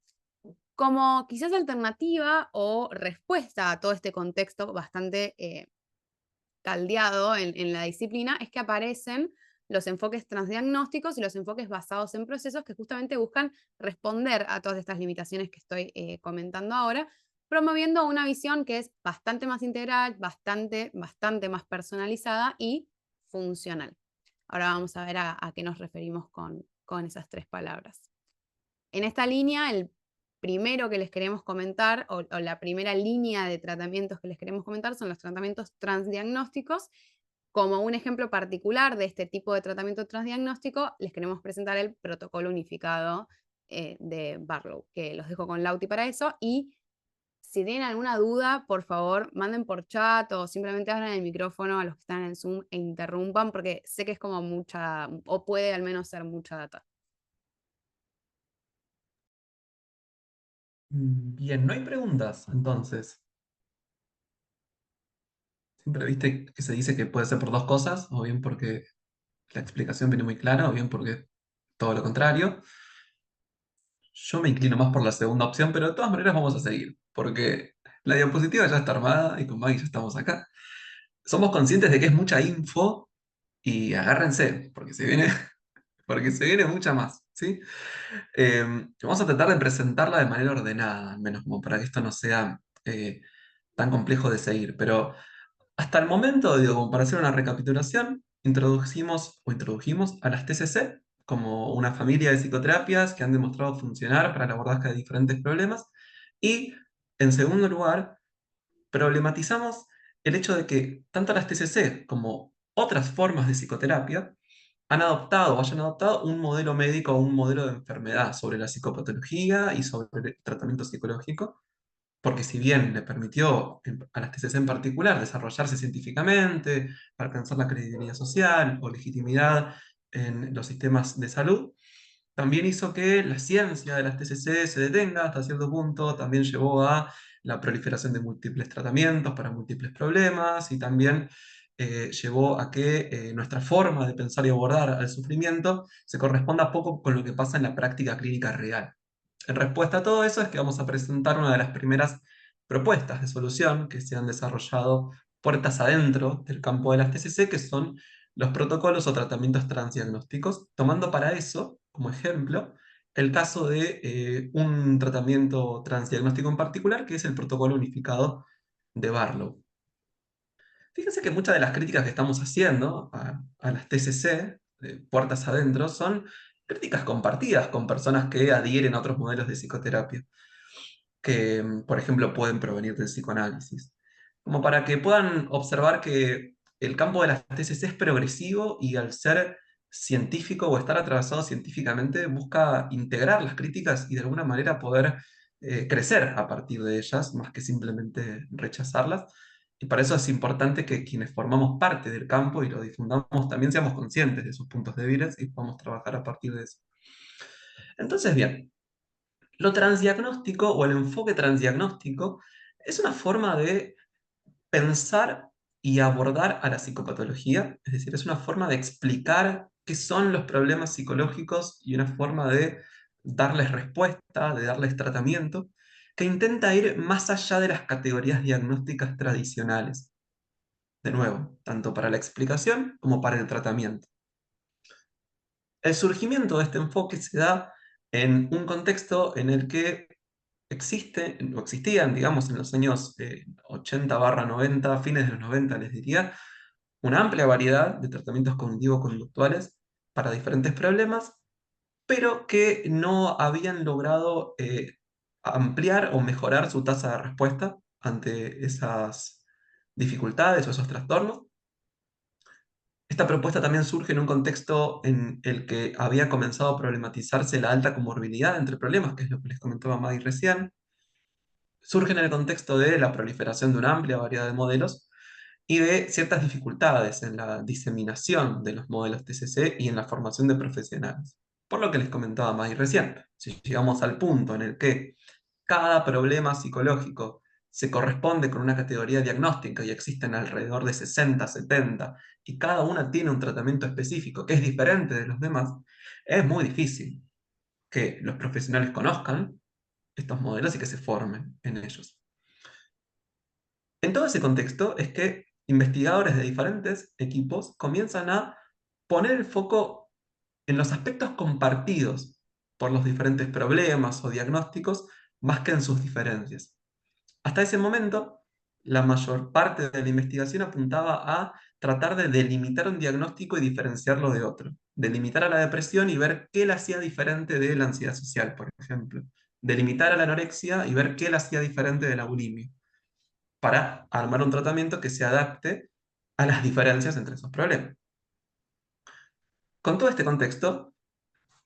Como quizás alternativa o respuesta a todo este contexto bastante caldeado en la disciplina, es que aparecen los enfoques transdiagnósticos y los enfoques basados en procesos que justamente buscan responder a todas estas limitaciones que estoy comentando ahora, promoviendo una visión que es bastante más integral, bastante más personalizada y funcional. Ahora vamos a ver a qué nos referimos con esas tres palabras. En esta línea, el primero que les queremos comentar, o la primera línea de tratamientos que les queremos comentar, son los tratamientos transdiagnósticos. Como un ejemplo particular de este tipo de tratamiento transdiagnóstico, les queremos presentar el protocolo unificado de Barlow, que los dejo con Lauti para eso. Y si tienen alguna duda, por favor, manden por chat o simplemente abran el micrófono a los que están en Zoom e interrumpan, porque sé que es como mucha, o puede al menos ser mucha data. Bien, no hay preguntas, entonces. Siempre viste que se dice que puede ser por dos cosas, o bien porque la explicación viene muy clara, o bien porque todo lo contrario. Yo me inclino más por la segunda opción, pero de todas maneras vamos a seguir, porque la diapositiva ya está armada y con Maggie ya estamos acá. Somos conscientes de que es mucha info y agárrense, porque se viene, porque se viene mucha más, ¿sí? Vamos a tratar de presentarla de manera ordenada, al menos como para que esto no sea tan complejo de seguir, pero hasta el momento, digo, como para hacer una recapitulación, introdujimos a las TCC como una familia de psicoterapias que han demostrado funcionar para el abordaje de diferentes problemas. Y, en segundo lugar, problematizamos el hecho de que tanto las TCC como otras formas de psicoterapia han adoptado o hayan adoptado un modelo médico o un modelo de enfermedad sobre la psicopatología y sobre el tratamiento psicológico, porque si bien le permitió a las TCC en particular desarrollarse científicamente, alcanzar la credibilidad social o legitimidad en los sistemas de salud, también hizo que la ciencia de las TCC se detenga hasta cierto punto, también llevó a la proliferación de múltiples tratamientos para múltiples problemas y también llevó a que nuestra forma de pensar y abordar al sufrimiento se corresponda poco con lo que pasa en la práctica clínica real. En respuesta a todo eso es que vamos a presentar una de las primeras propuestas de solución que se han desarrollado puertas adentro del campo de las TCC, que son los protocolos o tratamientos transdiagnósticos, tomando para eso, como ejemplo, el caso de un tratamiento transdiagnóstico en particular, que es el protocolo unificado de Barlow. Fíjense que muchas de las críticas que estamos haciendo a las TCC, de puertas adentro, son críticas compartidas con personas que adhieren a otros modelos de psicoterapia que, por ejemplo, pueden provenir del psicoanálisis. Como para que puedan observar que el campo de las TCC es progresivo y al ser científico o estar atravesado científicamente busca integrar las críticas y de alguna manera poder crecer a partir de ellas, más que simplemente rechazarlas. Y para eso es importante que quienes formamos parte del campo y lo difundamos también seamos conscientes de sus puntos débiles y podamos trabajar a partir de eso. Entonces, bien, lo transdiagnóstico o el enfoque transdiagnóstico es una forma de pensar y abordar a la psicopatología, es decir, es una forma de explicar qué son los problemas psicológicos y una forma de darles respuesta, de darles tratamiento, que intenta ir más allá de las categorías diagnósticas tradicionales. De nuevo, tanto para la explicación como para el tratamiento. El surgimiento de este enfoque se da en un contexto en el que o existían, digamos, en los años 80/90, fines de los 90, les diría, una amplia variedad de tratamientos cognitivo-conductuales para diferentes problemas, pero que no habían logrado ampliar o mejorar su tasa de respuesta ante esas dificultades o esos trastornos. Esta propuesta también surge en un contexto en el que había comenzado a problematizarse la alta comorbilidad entre problemas, que es lo que les comentaba Maggie recién. Surge en el contexto de la proliferación de una amplia variedad de modelos y de ciertas dificultades en la diseminación de los modelos TCC y en la formación de profesionales. Por lo que les comentaba Maggie recién, si llegamos al punto en el que cada problema psicológico se corresponde con una categoría diagnóstica y existen alrededor de 60, 70, y cada una tiene un tratamiento específico que es diferente de los demás, es muy difícil que los profesionales conozcan estos modelos y que se formen en ellos. En todo ese contexto es que investigadores de diferentes equipos comienzan a poner el foco en los aspectos compartidos por los diferentes problemas o diagnósticos más que en sus diferencias. Hasta ese momento, la mayor parte de la investigación apuntaba a tratar de delimitar un diagnóstico y diferenciarlo de otro. Delimitar a la depresión y ver qué la hacía diferente de la ansiedad social, por ejemplo. Delimitar a la anorexia y ver qué la hacía diferente de la bulimia, para armar un tratamiento que se adapte a las diferencias entre esos problemas. Con todo este contexto,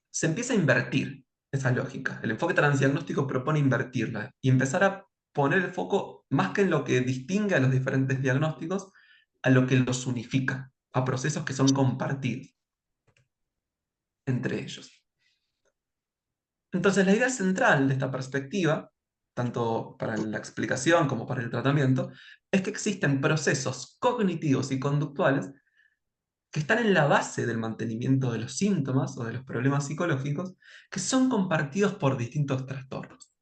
se empieza a invertir esa lógica. El enfoque transdiagnóstico propone invertirla y empezar a poner el foco más que en lo que distingue a los diferentes diagnósticos, a lo que los unifica, a procesos que son compartidos entre ellos. Entonces, la idea central de esta perspectiva tanto para la explicación como para el tratamiento, es que existen procesos cognitivos y conductuales que están en la base del mantenimiento de los síntomas o de los problemas psicológicos que son compartidos por distintos trastornos.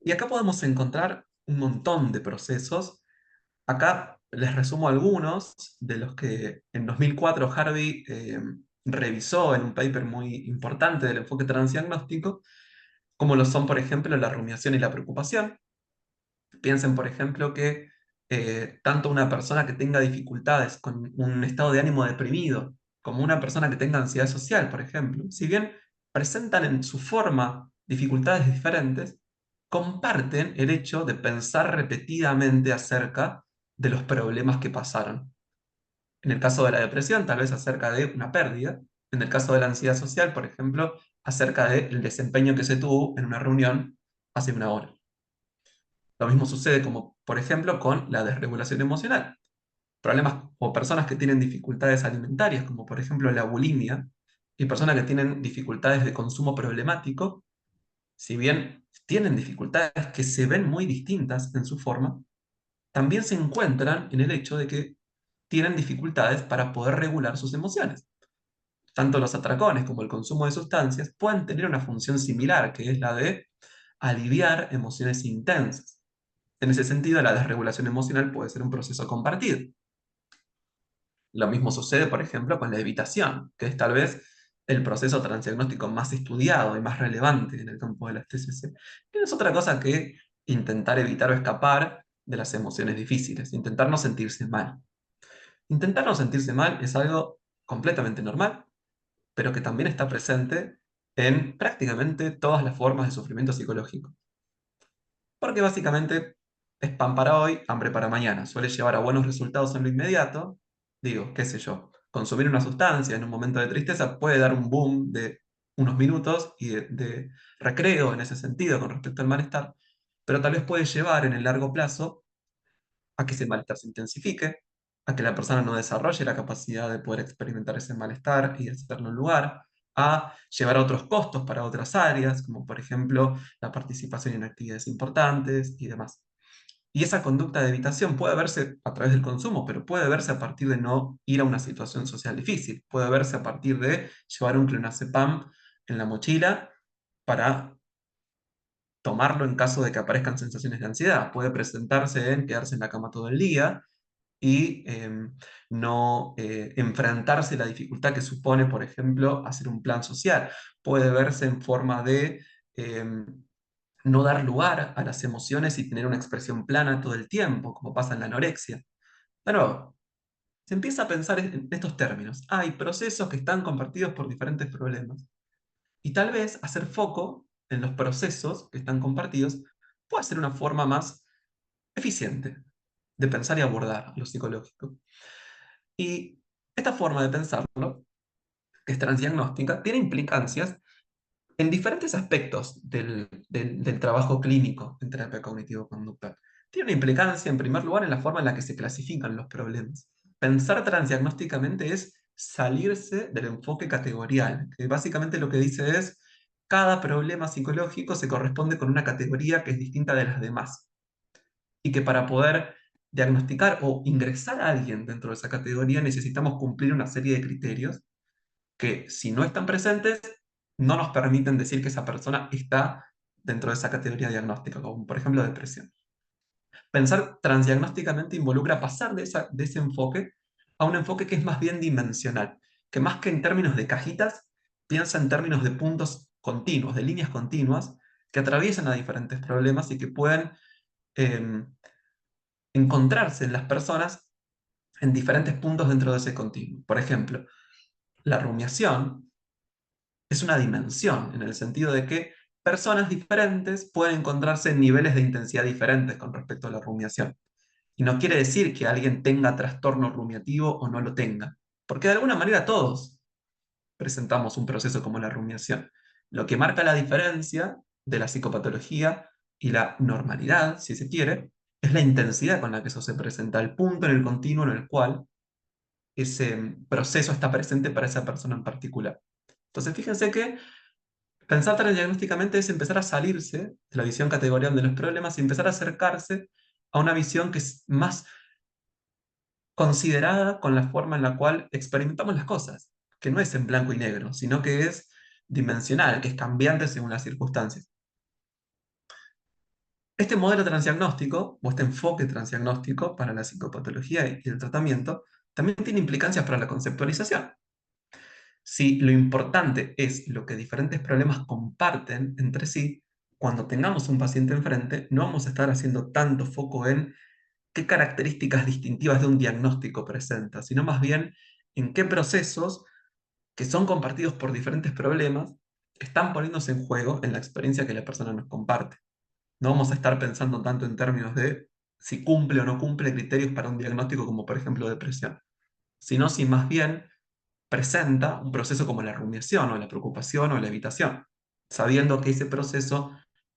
Y acá podemos encontrar un montón de procesos. Acá les resumo algunos de los que en 2004 Harvey revisó en un paper muy importante del enfoque transdiagnóstico, como lo son, por ejemplo, la rumiación y la preocupación. Piensen, por ejemplo, que tanto una persona que tenga dificultades con un estado de ánimo deprimido, como una persona que tenga ansiedad social, por ejemplo, si bien presentan en su forma dificultades diferentes, comparten el hecho de pensar repetidamente acerca de los problemas que pasaron. En el caso de la depresión, tal vez acerca de una pérdida. En el caso de la ansiedad social, por ejemplo, acerca del desempeño que se tuvo en una reunión hace una hora. Lo mismo sucede como, por ejemplo, con la desregulación emocional. Problemas o personas que tienen dificultades alimentarias, como por ejemplo la bulimia, y personas que tienen dificultades de consumo problemático, si bien tienen dificultades que se ven muy distintas en su forma, también se encuentran en el hecho de que tienen dificultades para poder regular sus emociones. Tanto los atracones como el consumo de sustancias pueden tener una función similar, que es la de aliviar emociones intensas. En ese sentido, la desregulación emocional puede ser un proceso compartido. Lo mismo sucede, por ejemplo, con la evitación, que es tal vez el proceso transdiagnóstico más estudiado y más relevante en el campo de la TCC, que no es otra cosa que intentar evitar o escapar de las emociones difíciles, intentar no sentirse mal. Intentar no sentirse mal es algo completamente normal, pero que también está presente en prácticamente todas las formas de sufrimiento psicológico. Porque básicamente es pan para hoy, hambre para mañana. Suele llevar a buenos resultados en lo inmediato. Digo, qué sé yo, consumir una sustancia en un momento de tristeza puede dar un boom de unos minutos y de recreo en ese sentido con respecto al malestar, pero tal vez puede llevar en el largo plazo a que ese malestar se intensifique, a que la persona no desarrolle la capacidad de poder experimentar ese malestar y hacerlo en lugar, a llevar a otros costos para otras áreas, como por ejemplo la participación en actividades importantes y demás. Y esa conducta de evitación puede verse a través del consumo, pero puede verse a partir de no ir a una situación social difícil, puede verse a partir de llevar un clonazepam en la mochila para tomarlo en caso de que aparezcan sensaciones de ansiedad. Puede presentarse en quedarse en la cama todo el día, y no enfrentarse a la dificultad que supone, por ejemplo, hacer un plan social. Puede verse en forma de no dar lugar a las emociones y tener una expresión plana todo el tiempo, como pasa en la anorexia. De nuevo, se empieza a pensar en estos términos. Hay procesos que están compartidos por diferentes problemas. Y tal vez hacer foco en los procesos que están compartidos puede ser una forma más eficiente de pensar y abordar lo psicológico. Y esta forma de pensarlo, que es transdiagnóstica, tiene implicancias en diferentes aspectos del trabajo clínico en terapia cognitivo-conductual. Tiene una implicancia, en primer lugar, en la forma en la que se clasifican los problemas. Pensar transdiagnósticamente es salirse del enfoque categorial, que básicamente lo que dice es, cada problema psicológico se corresponde con una categoría que es distinta de las demás, y que para poder diagnosticar o ingresar a alguien dentro de esa categoría necesitamos cumplir una serie de criterios que, si no están presentes, no nos permiten decir que esa persona está dentro de esa categoría diagnóstica, como por ejemplo depresión. Pensar transdiagnósticamente involucra pasar de ese enfoque a un enfoque que es más bien dimensional, que más que en términos de cajitas, piensa en términos de puntos continuos, de líneas continuas, que atraviesan a diferentes problemas y que pueden eh, encontrarse en las personas en diferentes puntos dentro de ese continuo. Por ejemplo, la rumiación es una dimensión, en el sentido de que personas diferentes pueden encontrarse en niveles de intensidad diferentes con respecto a la rumiación. Y no quiere decir que alguien tenga trastorno rumiativo o no lo tenga, porque de alguna manera todos presentamos un proceso como la rumiación. Lo que marca la diferencia de la psicopatología y la normalidad, si se quiere, es la intensidad con la que eso se presenta, el punto en el continuo en el cual ese proceso está presente para esa persona en particular. Entonces, fíjense que Pensar transdiagnósticamente es empezar a salirse de la visión categorial de los problemas y empezar a acercarse a una visión que es más considerada con la forma en la cual experimentamos las cosas, que no es en blanco y negro, sino que es dimensional, que es cambiante según las circunstancias. Este modelo transdiagnóstico, o este enfoque transdiagnóstico para la psicopatología y el tratamiento, también tiene implicancias para la conceptualización. Si lo importante es lo que diferentes problemas comparten entre sí, cuando tengamos un paciente enfrente, no vamos a estar haciendo tanto foco en qué características distintivas de un diagnóstico presenta, sino más bien en qué procesos que son compartidos por diferentes problemas están poniéndose en juego en la experiencia que la persona nos comparte. No vamos a estar pensando tanto en términos de si cumple o no cumple criterios para un diagnóstico como por ejemplo depresión, sino si más bien presenta un proceso como la rumiación o la preocupación o la evitación, sabiendo que ese proceso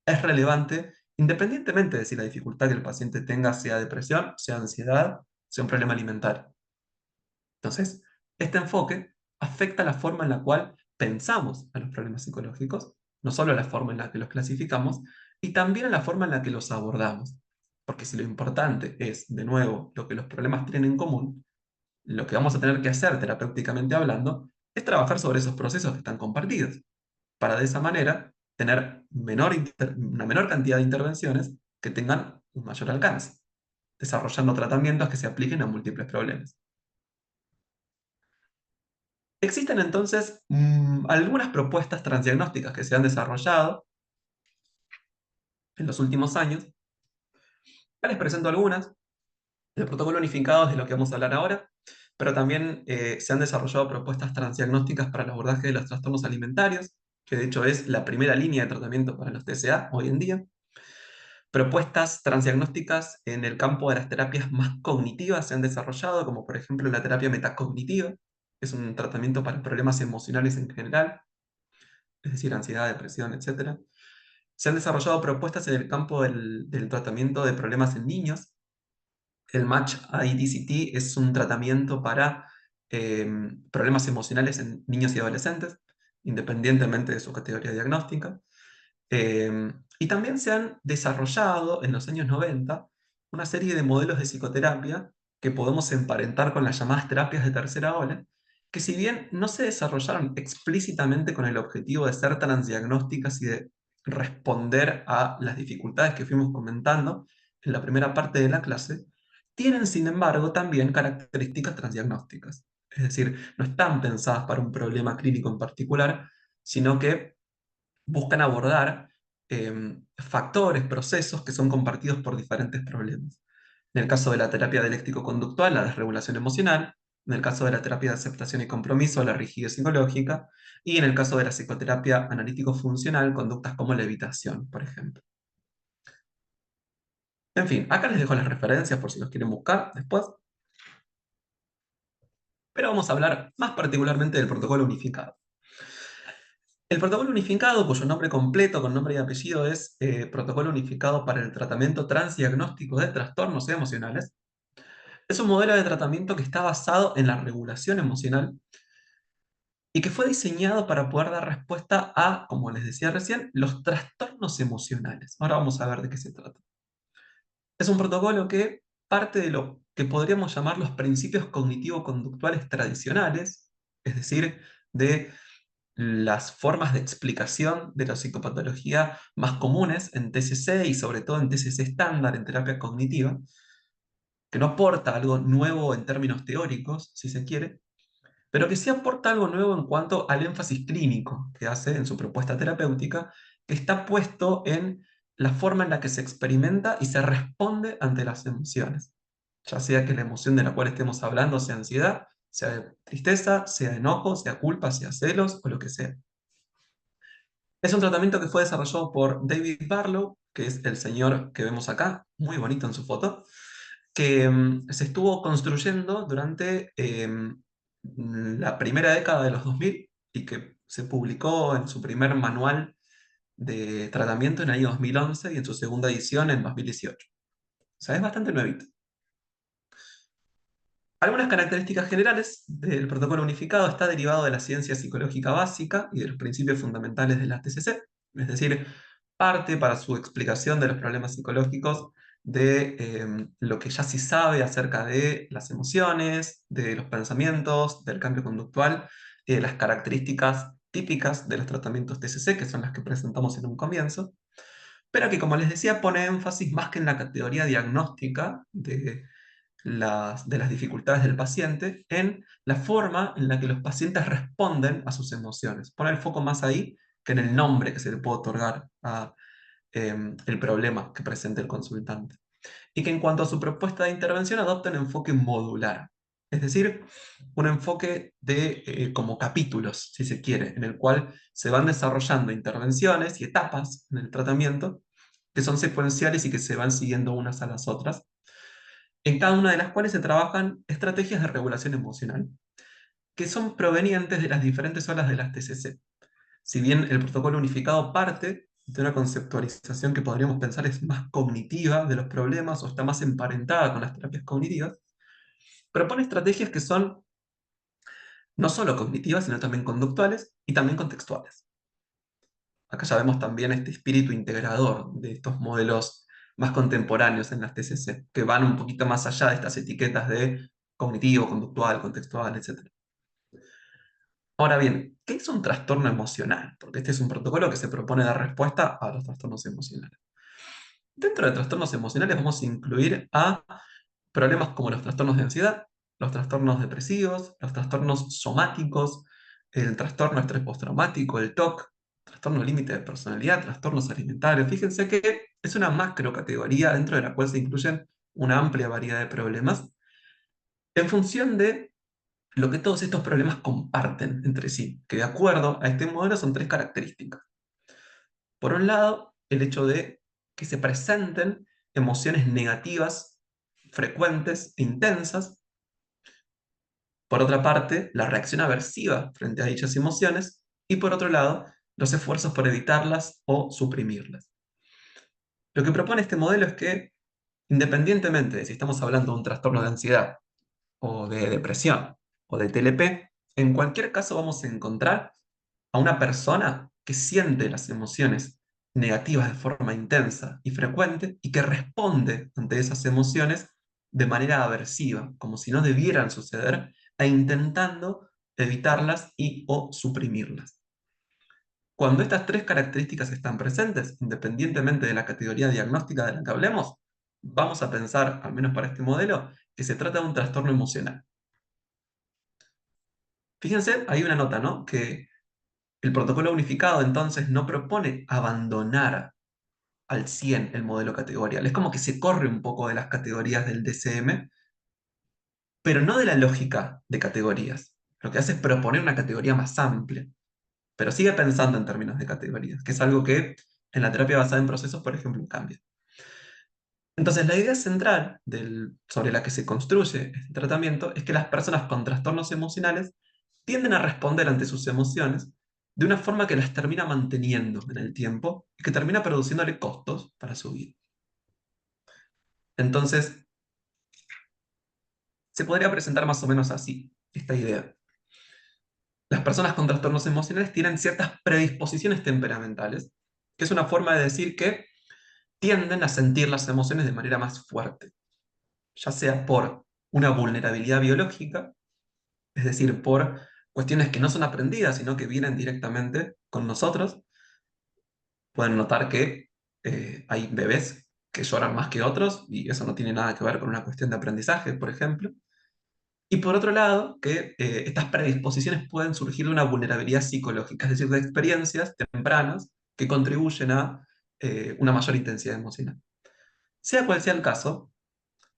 es relevante independientemente de si la dificultad que el paciente tenga sea depresión, sea ansiedad, sea un problema alimentario. Entonces, este enfoque afecta la forma en la cual pensamos a los problemas psicológicos, no solo la forma en la que los clasificamos, y también a la forma en la que los abordamos. Porque si lo importante es, de nuevo, lo que los problemas tienen en común, lo que vamos a tener que hacer terapéuticamente hablando es trabajar sobre esos procesos que están compartidos, para de esa manera tener una menor cantidad de intervenciones que tengan un mayor alcance, desarrollando tratamientos que se apliquen a múltiples problemas. Existen entonces algunas propuestas transdiagnósticas que se han desarrollado en los últimos años. Ya les presento algunas. El protocolo unificado es de lo que vamos a hablar ahora, pero también se han desarrollado propuestas transdiagnósticas para el abordaje de los trastornos alimentarios, que de hecho es la primera línea de tratamiento para los TCA hoy en día. Propuestas transdiagnósticas en el campo de las terapias más cognitivas se han desarrollado, como por ejemplo la terapia metacognitiva, que es un tratamiento para problemas emocionales en general, es decir, ansiedad, depresión, etcétera. Se han desarrollado propuestas en el campo del tratamiento de problemas en niños. El MATCH-IDCT es un tratamiento para problemas emocionales en niños y adolescentes, independientemente de su categoría diagnóstica. Y también se han desarrollado en los años 90 una serie de modelos de psicoterapia que podemos emparentar con las llamadas terapias de tercera ola, que si bien no se desarrollaron explícitamente con el objetivo de ser transdiagnósticas y de responder a las dificultades que fuimos comentando en la primera parte de la clase, tienen sin embargo también características transdiagnósticas. Es decir, no están pensadas para un problema clínico en particular, sino que buscan abordar factores, procesos que son compartidos por diferentes problemas. En el caso de la terapia dialéctico-conductual, la desregulación emocional; en el caso de la terapia de aceptación y compromiso, la rigidez psicológica; y en el caso de la psicoterapia analítico-funcional, conductas como la evitación, por ejemplo. En fin, acá les dejo las referencias por si los quieren buscar después, pero vamos a hablar más particularmente del protocolo unificado. El protocolo unificado, cuyo nombre completo con nombre y apellido es Protocolo Unificado para el Tratamiento Transdiagnóstico de Trastornos Emocionales, es un modelo de tratamiento que está basado en la regulación emocional y que fue diseñado para poder dar respuesta a, como les decía recién, los trastornos emocionales. Ahora vamos a ver de qué se trata. Es un protocolo que parte de lo que podríamos llamar los principios cognitivo-conductuales tradicionales, es decir, de las formas de explicación de la psicopatología más comunes en TCC y sobre todo en TCC estándar, en terapia cognitiva, que no aporta algo nuevo en términos teóricos, si se quiere, pero que sí aporta algo nuevo en cuanto al énfasis clínico que hace en su propuesta terapéutica, que está puesto en la forma en la que se experimenta y se responde ante las emociones, ya sea que la emoción de la cual estemos hablando sea ansiedad, sea tristeza, sea enojo, sea culpa, sea celos o lo que sea. Es un tratamiento que fue desarrollado por David Barlow, que es el señor que vemos acá, muy bonito en su foto, que se estuvo construyendo durante la primera década de los 2000 y que se publicó en su primer manual de tratamiento en el año 2011 y en su segunda edición en 2018. O sea, es bastante nuevito. Algunas características generales del protocolo unificado está derivado de la ciencia psicológica básica y de los principios fundamentales de la TCC, es decir, parte para su explicación de los problemas psicológicos de lo que ya se sabe acerca de las emociones, de los pensamientos, del cambio conductual y de las características típicas de los tratamientos TCC, que son las que presentamos en un comienzo, pero que, como les decía, pone énfasis más que en la categoría diagnóstica de las dificultades del paciente, en la forma en la que los pacientes responden a sus emociones. Pone el foco más ahí que en el nombre que se le puede otorgar a el problema que presenta el consultante. Y que en cuanto a su propuesta de intervención adopta un enfoque modular, es decir, un enfoque de como capítulos, si se quiere, en el cual se van desarrollando intervenciones y etapas en el tratamiento que son secuenciales y que se van siguiendo unas a las otras, en cada una de las cuales se trabajan estrategias de regulación emocional, que son provenientes de las diferentes olas de las TCC. Si bien el protocolo unificado parte de una conceptualización que podríamos pensar es más cognitiva de los problemas o está más emparentada con las terapias cognitivas, propone estrategias que son no solo cognitivas, sino también conductuales y también contextuales. Acá ya vemos también este espíritu integrador de estos modelos más contemporáneos en las TCC, que van un poquito más allá de estas etiquetas de cognitivo, conductual, contextual, etc. Ahora bien, ¿qué es un trastorno emocional? Porque este es un protocolo que se propone dar respuesta a los trastornos emocionales. Dentro de trastornos emocionales vamos a incluir a problemas como los trastornos de ansiedad, los trastornos depresivos, los trastornos somáticos, el trastorno de estrés postraumático, el TOC, trastorno límite de personalidad, trastornos alimentarios. Fíjense que es una macro categoría dentro de la cual se incluyen una amplia variedad de problemas en función de lo que todos estos problemas comparten entre sí, que de acuerdo a este modelo son tres características. Por un lado, el hecho de que se presenten emociones negativas, frecuentes e intensas. Por otra parte, la reacción aversiva frente a dichas emociones. Y por otro lado, los esfuerzos por evitarlas o suprimirlas. Lo que propone este modelo es que, independientemente de si estamos hablando de un trastorno de ansiedad o de depresión o de TLP, en cualquier caso vamos a encontrar a una persona que siente las emociones negativas de forma intensa y frecuente y que responde ante esas emociones de manera aversiva, como si no debieran suceder, e intentando evitarlas y o suprimirlas. Cuando estas tres características están presentes, independientemente de la categoría diagnóstica de la que hablemos, vamos a pensar, al menos para este modelo, que se trata de un trastorno emocional. Fíjense, hay una nota, ¿no? Que el protocolo unificado entonces no propone abandonar al 100 el modelo categorial. Es como que se corre un poco de las categorías del DCM, pero no de la lógica de categorías. Lo que hace es proponer una categoría más amplia, pero sigue pensando en términos de categorías, que es algo que en la terapia basada en procesos, por ejemplo, cambia. Entonces, la idea central sobre la que se construye este tratamiento es que las personas con trastornos emocionales tienden a responder ante sus emociones de una forma que las termina manteniendo en el tiempo y que termina produciéndole costos para su vida. Entonces, se podría presentar más o menos así esta idea. Las personas con trastornos emocionales tienen ciertas predisposiciones temperamentales, que es una forma de decir que tienden a sentir las emociones de manera más fuerte, ya sea por una vulnerabilidad biológica, es decir, por cuestiones que no son aprendidas, sino que vienen directamente con nosotros. Pueden notar que hay bebés que lloran más que otros y eso no tiene nada que ver con una cuestión de aprendizaje, por ejemplo. Y por otro lado, que estas predisposiciones pueden surgir de una vulnerabilidad psicológica, es decir, de experiencias tempranas que contribuyen a una mayor intensidad emocional. Sea cual sea el caso,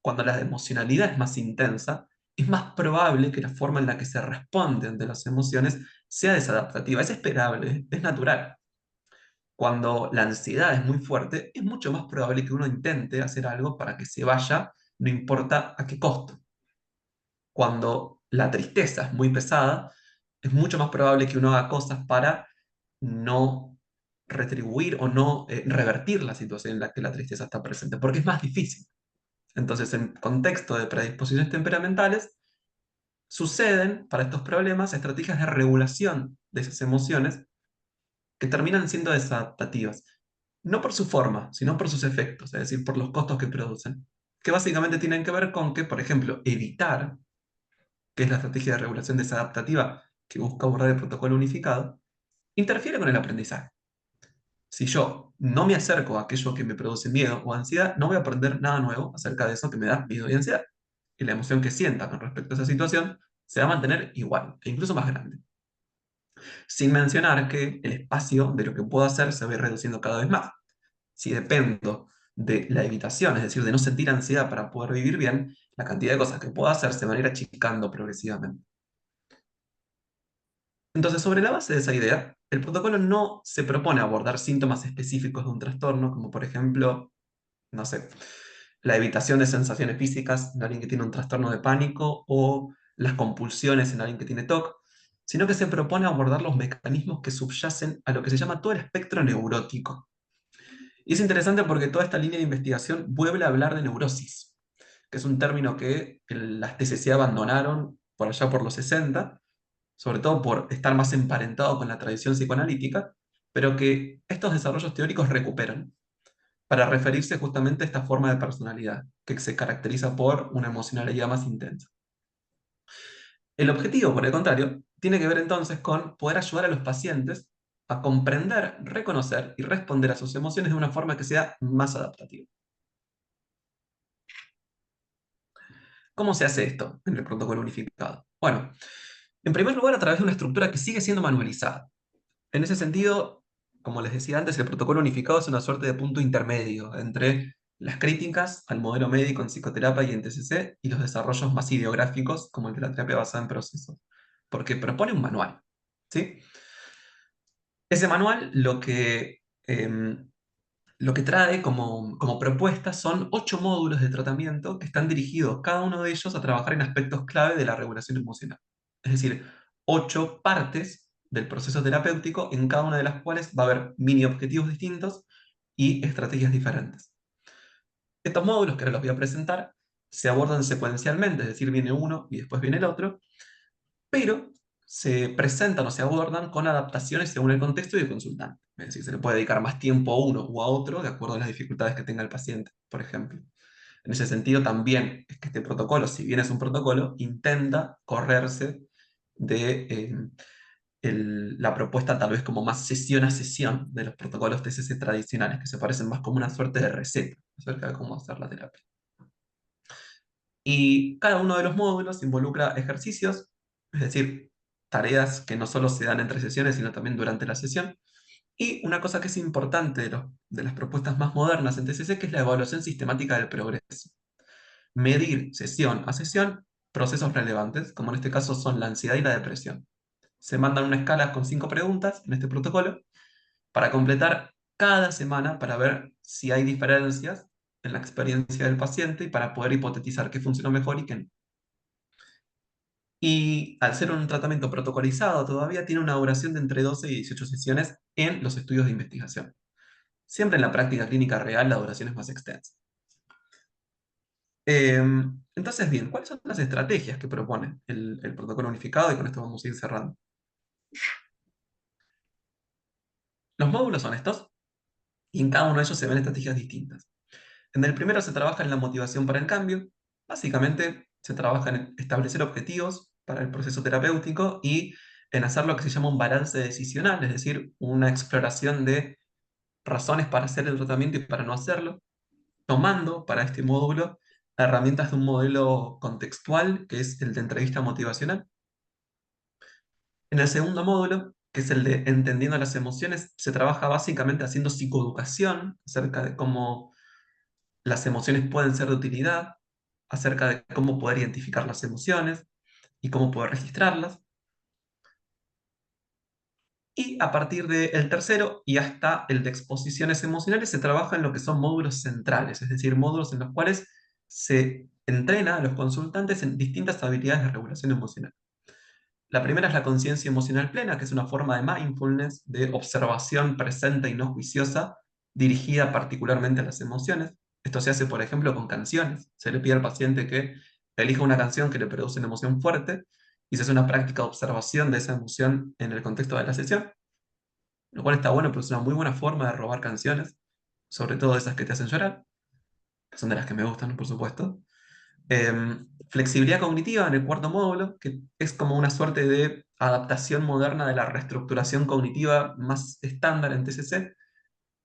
cuando la emocionalidad es más intensa, es más probable que la forma en la que se responde ante las emociones sea desadaptativa. Es esperable, es natural. Cuando la ansiedad es muy fuerte, es mucho más probable que uno intente hacer algo para que se vaya, no importa a qué costo. Cuando la tristeza es muy pesada, es mucho más probable que uno haga cosas para no retribuir o no revertir la situación en la que la tristeza está presente, porque es más difícil. Entonces, en contexto de predisposiciones temperamentales, suceden para estos problemas estrategias de regulación de esas emociones que terminan siendo desadaptativas, no por su forma, sino por sus efectos, es decir, por los costos que producen, que básicamente tienen que ver con que, por ejemplo, evitar, que es la estrategia de regulación desadaptativa que busca abordar el protocolo unificado, interfiere con el aprendizaje. Si yo no me acerco a aquello que me produce miedo o ansiedad, no voy a aprender nada nuevo acerca de eso que me da miedo y ansiedad. Y la emoción que sienta con respecto a esa situación se va a mantener igual, e incluso más grande. Sin mencionar que el espacio de lo que puedo hacer se va a ir reduciendo cada vez más. Si dependo de la evitación, es decir, de no sentir ansiedad para poder vivir bien, la cantidad de cosas que puedo hacer se van a ir achicando progresivamente. Entonces, sobre la base de esa idea, el protocolo no se propone abordar síntomas específicos de un trastorno, como por ejemplo, no sé, la evitación de sensaciones físicas en alguien que tiene un trastorno de pánico o las compulsiones en alguien que tiene TOC, sino que se propone abordar los mecanismos que subyacen a lo que se llama todo el espectro neurótico. Y es interesante porque toda esta línea de investigación vuelve a hablar de neurosis, que es un término que las TCC abandonaron por allá por los 60, sobre todo por estar más emparentado con la tradición psicoanalítica, pero que estos desarrollos teóricos recuperan para referirse justamente a esta forma de personalidad, que se caracteriza por una emocionalidad más intensa. El objetivo, por el contrario, tiene que ver entonces con poder ayudar a los pacientes a comprender, reconocer y responder a sus emociones de una forma que sea más adaptativa. ¿Cómo se hace esto en el protocolo unificado? Bueno, en primer lugar, a través de una estructura que sigue siendo manualizada. En ese sentido, como les decía antes, el protocolo unificado es una suerte de punto intermedio entre las críticas al modelo médico en psicoterapia y en TCC y los desarrollos más ideográficos como el de la terapia basada en procesos, porque propone un manual, ¿sí? Ese manual lo que trae como propuesta son 8 módulos de tratamiento que están dirigidos cada uno de ellos a trabajar en aspectos clave de la regulación emocional. Es decir, 8 partes del proceso terapéutico en cada una de las cuales va a haber mini objetivos distintos y estrategias diferentes. Estos módulos, que ahora los voy a presentar, se abordan secuencialmente, es decir, viene uno y después viene el otro, pero se presentan o se abordan con adaptaciones según el contexto y el consultante. Es decir, se le puede dedicar más tiempo a uno o a otro de acuerdo a las dificultades que tenga el paciente, por ejemplo. En ese sentido, también es que este protocolo, si bien es un protocolo, intenta correrse de la propuesta tal vez como más sesión a sesión de los protocolos TCC tradicionales, que se parecen más como una suerte de receta acerca de cómo hacer la terapia. Y cada uno de los módulos involucra ejercicios, es decir, tareas que no solo se dan entre sesiones, sino también durante la sesión. Y una cosa que es importante de las propuestas más modernas en TCC, que es la evaluación sistemática del progreso. Medir sesión a sesión procesos relevantes, como en este caso son la ansiedad y la depresión. Se mandan una escala con 5 preguntas en este protocolo para completar cada semana para ver si hay diferencias en la experiencia del paciente y para poder hipotetizar qué funcionó mejor y qué no. Y al ser un tratamiento protocolizado todavía tiene una duración de entre 12 y 18 sesiones en los estudios de investigación. Siempre en la práctica clínica real la duración es más extensa. Entonces, bien, ¿cuáles son las estrategias que propone el protocolo unificado? Y con esto vamos a ir cerrando. Los módulos son estos, y en cada uno de ellos se ven estrategias distintas. En el primero se trabaja en la motivación para el cambio. Básicamente se trabaja en establecer objetivos para el proceso terapéutico y en hacer lo que se llama un balance decisional, es decir, una exploración de razones para hacer el tratamiento y para no hacerlo, tomando para este módulo herramientas de un modelo contextual, que es el de entrevista motivacional. En el segundo módulo, que es el de entendiendo las emociones, se trabaja básicamente haciendo psicoeducación acerca de cómo las emociones pueden ser de utilidad, acerca de cómo poder identificar las emociones y cómo poder registrarlas. Y a partir del tercero y hasta el de exposiciones emocionales se trabaja en lo que son módulos centrales, es decir, módulos en los cuales se entrena a los consultantes en distintas habilidades de regulación emocional. La primera es la conciencia emocional plena, que es una forma de mindfulness, de observación presente y no juiciosa, dirigida particularmente a las emociones. Esto se hace, por ejemplo, con canciones. Se le pide al paciente que elija una canción que le produce una emoción fuerte y se hace una práctica de observación de esa emoción en el contexto de la sesión, lo cual está bueno, pero es una muy buena forma de robar canciones, sobre todo esas que te hacen llorar, que son de las que me gustan, por supuesto. Flexibilidad cognitiva en el cuarto módulo, que es como una suerte de adaptación moderna de la reestructuración cognitiva más estándar en TCC,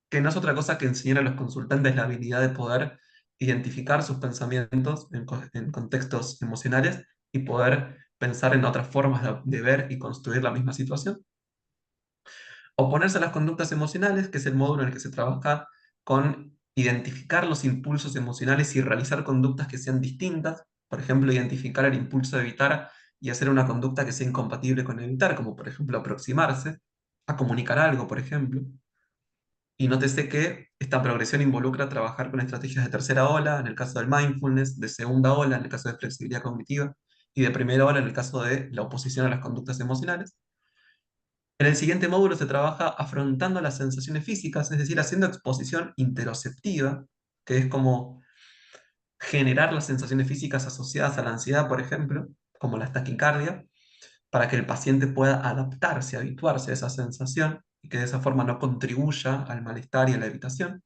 que no es otra cosa que enseñar a los consultantes la habilidad de poder identificar sus pensamientos en contextos emocionales y poder pensar en otras formas de ver y construir la misma situación. Oponerse a las conductas emocionales, que es el módulo en el que se trabaja con identificar los impulsos emocionales y realizar conductas que sean distintas. Por ejemplo, identificar el impulso de evitar y hacer una conducta que sea incompatible con evitar, como por ejemplo aproximarse, a comunicar algo, por ejemplo. Y nótese que esta progresión involucra trabajar con estrategias de tercera ola, en el caso del mindfulness, de segunda ola, en el caso de flexibilidad cognitiva, y de primera ola, en el caso de la oposición a las conductas emocionales. En el siguiente módulo se trabaja afrontando las sensaciones físicas, es decir, haciendo exposición interoceptiva, que es como generar las sensaciones físicas asociadas a la ansiedad, por ejemplo, como la taquicardia, para que el paciente pueda adaptarse, habituarse a esa sensación y que de esa forma no contribuya al malestar y a la evitación.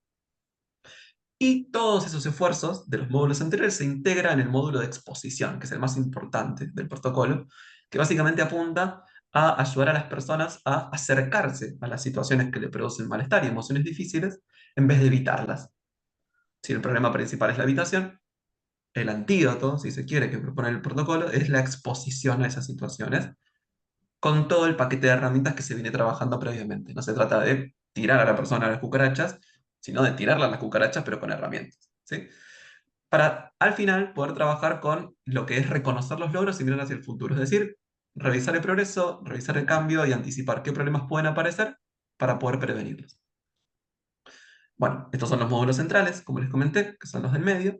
Y todos esos esfuerzos de los módulos anteriores se integran en el módulo de exposición, que es el más importante del protocolo, que básicamente apunta a ayudar a las personas a acercarse a las situaciones que le producen malestar y emociones difíciles en vez de evitarlas. Si el problema principal es la evitación, el antídoto, si se quiere, que propone el protocolo, es la exposición a esas situaciones con todo el paquete de herramientas que se viene trabajando previamente. No se trata de tirar a la persona a las cucarachas, sino de tirarla a las cucarachas, pero con herramientas. ¿Sí? Para al final poder trabajar con lo que es reconocer los logros y mirar hacia el futuro. Es decir, revisar el progreso, revisar el cambio y anticipar qué problemas pueden aparecer para poder prevenirlos. Bueno, estos son los módulos centrales, como les comenté, que son los del medio.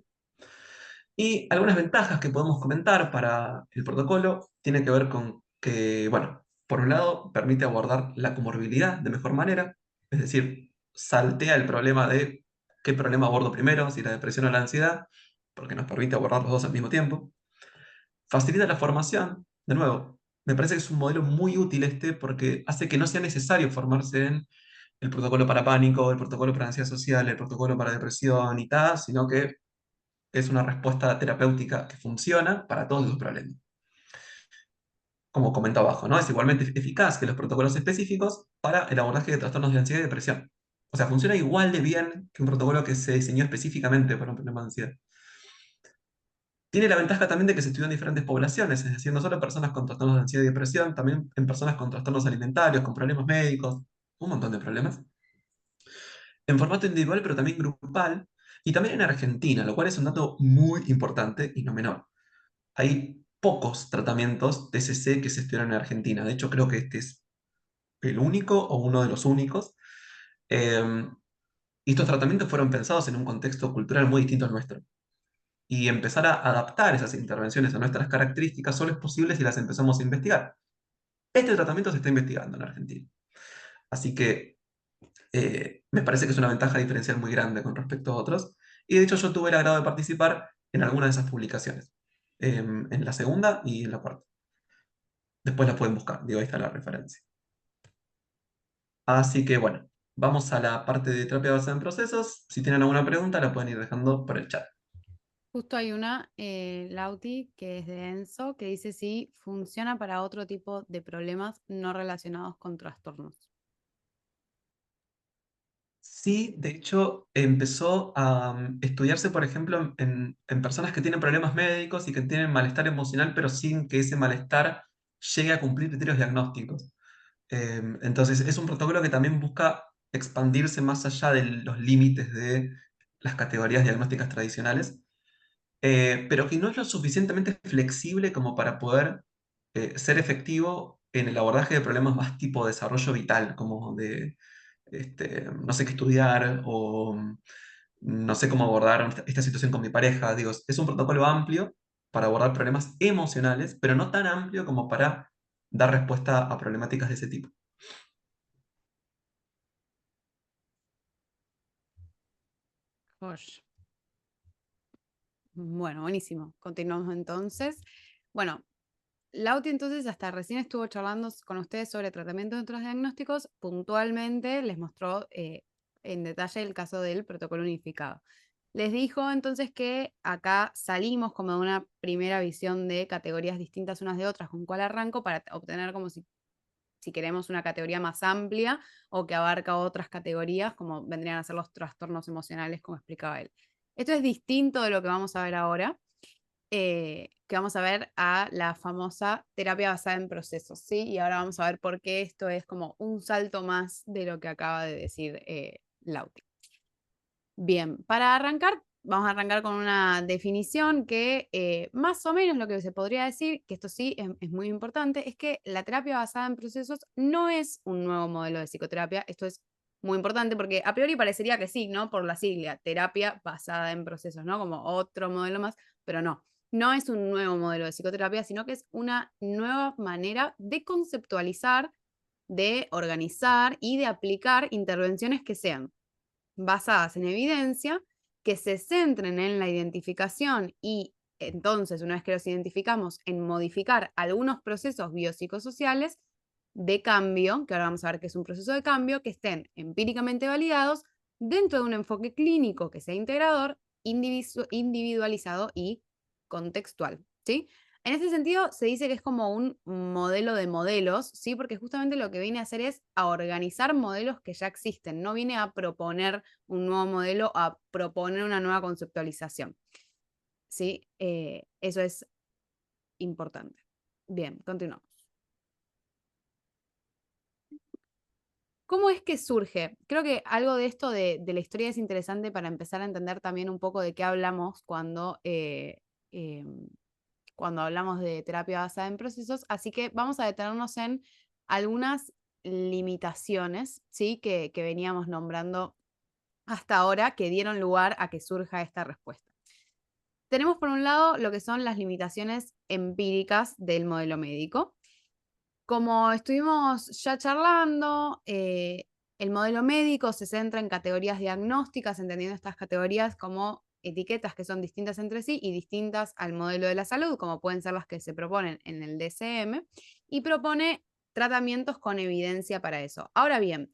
Y algunas ventajas que podemos comentar para el protocolo tienen que ver con que, bueno, por un lado, permite abordar la comorbilidad de mejor manera, es decir, saltea el problema de qué problema abordo primero, si la depresión o la ansiedad, porque nos permite abordar los dos al mismo tiempo. Facilita la formación, de nuevo, me parece que es un modelo muy útil este porque hace que no sea necesario formarse en el protocolo para pánico, el protocolo para ansiedad social, el protocolo para depresión y tal, sino que es una respuesta terapéutica que funciona para todos esos problemas. Como comento abajo, ¿no? Es igualmente eficaz que los protocolos específicos para el abordaje de trastornos de ansiedad y depresión. O sea, funciona igual de bien que un protocolo que se diseñó específicamente para un problema de ansiedad. Tiene la ventaja también de que se estudió en diferentes poblaciones, es decir, no solo en personas con trastornos de ansiedad y depresión, también en personas con trastornos alimentarios, con problemas médicos, un montón de problemas. En formato individual, pero también grupal, y también en Argentina, lo cual es un dato muy importante y no menor. Hay pocos tratamientos TCC que se estudiaron en Argentina. De hecho, creo que este es el único o uno de los únicos. Eh, y estos tratamientos fueron pensados en un contexto cultural muy distinto al nuestro. Y empezar a adaptar esas intervenciones a nuestras características solo es posible si las empezamos a investigar. Este tratamiento se está investigando en Argentina. Así que me parece que es una ventaja diferencial muy grande con respecto a otros. Y de hecho yo tuve el agrado de participar en alguna de esas publicaciones. En la segunda y en la cuarta. Después la pueden buscar, digo, ahí está la referencia. Así que bueno, vamos a la parte de terapia basada en procesos. Si tienen alguna pregunta, la pueden ir dejando por el chat. Justo hay una, Lauti, que es de Enzo, que dice si funciona para otro tipo de problemas no relacionados con trastornos. Sí, de hecho, empezó a estudiarse, por ejemplo, en personas que tienen problemas médicos y que tienen malestar emocional, pero sin que ese malestar llegue a cumplir criterios diagnósticos. Entonces, es un protocolo que también busca expandirse más allá de los límites de las categorías diagnósticas tradicionales, pero que no es lo suficientemente flexible como para poder ser efectivo en el abordaje de problemas más tipo desarrollo vital, como de no sé qué estudiar o no sé cómo abordar esta situación con mi pareja. Digo, es un protocolo amplio para abordar problemas emocionales, pero no tan amplio como para dar respuesta a problemáticas de ese tipo. Josh. Bueno, buenísimo. Continuamos entonces. Bueno, Lauti entonces hasta recién estuvo charlando con ustedes sobre tratamiento de otros diagnósticos, puntualmente les mostró en detalle el caso del protocolo unificado. Les dijo entonces que acá salimos como de una primera visión de categorías distintas unas de otras, con cuál arranco para obtener como si queremos una categoría más amplia o que abarca otras categorías, como vendrían a ser los trastornos emocionales, como explicaba él. Esto es distinto de lo que vamos a ver ahora, que vamos a ver a la famosa terapia basada en procesos, ¿sí? Y ahora vamos a ver por qué esto es como un salto más de lo que acaba de decir Lauti. Bien, para arrancar, vamos a arrancar con una definición que más o menos lo que se podría decir, que esto sí es muy importante, es que la terapia basada en procesos no es un nuevo modelo de psicoterapia. Esto es muy importante porque a priori parecería que sí, ¿no? Por la sigla, terapia basada en procesos, ¿no? Como otro modelo más, pero no. No es un nuevo modelo de psicoterapia, sino que es una nueva manera de conceptualizar, de organizar y de aplicar intervenciones que sean basadas en evidencia, que se centren en la identificación y entonces, una vez que los identificamos, en modificar algunos procesos biopsicosociales de cambio, que ahora vamos a ver que es un proceso de cambio, que estén empíricamente validados dentro de un enfoque clínico que sea integrador, individualizado y contextual, ¿sí? En este sentido, se dice que es como un modelo de modelos, ¿sí? Porque justamente lo que viene a hacer es a organizar modelos que ya existen, no viene a proponer un nuevo modelo, a proponer una nueva conceptualización, ¿sí? Eso es importante. Bien, continuamos. ¿Cómo es que surge? Creo que algo de esto de la historia es interesante para empezar a entender también un poco de qué hablamos eh, cuando hablamos de terapia basada en procesos, así que vamos a detenernos en algunas limitaciones, ¿sí? Que veníamos nombrando hasta ahora, que dieron lugar a que surja esta respuesta. Tenemos por un lado lo que son las limitaciones empíricas del modelo médico. Como estuvimos ya charlando, el modelo médico se centra en categorías diagnósticas, entendiendo estas categorías como etiquetas que son distintas entre sí y distintas al modelo de la salud, como pueden ser las que se proponen en el DSM, y propone tratamientos con evidencia para eso. Ahora bien,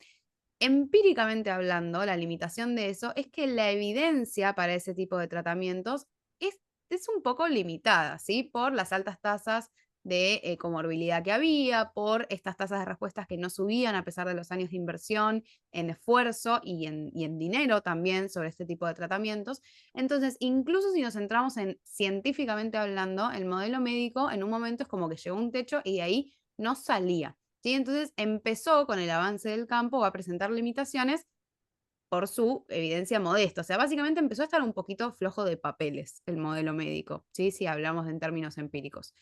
empíricamente hablando, la limitación de eso es que la evidencia para ese tipo de tratamientos es, es un poco limitada, ¿sí? Por las altas tasas de comorbilidad que había, por estas tasas de respuestas que no subían a pesar de los años de inversión en esfuerzo y en dinero también sobre este tipo de tratamientos. Entonces, incluso si nos centramos en científicamente hablando, el modelo médico en un momento es como que llegó a un techo y de ahí no salía. ¿Sí? Entonces empezó con el avance del campo a presentar limitaciones por su evidencia modesta. O sea, básicamente empezó a estar un poquito flojo de papeles el modelo médico, ¿sí? Si hablamos en términos empíricos.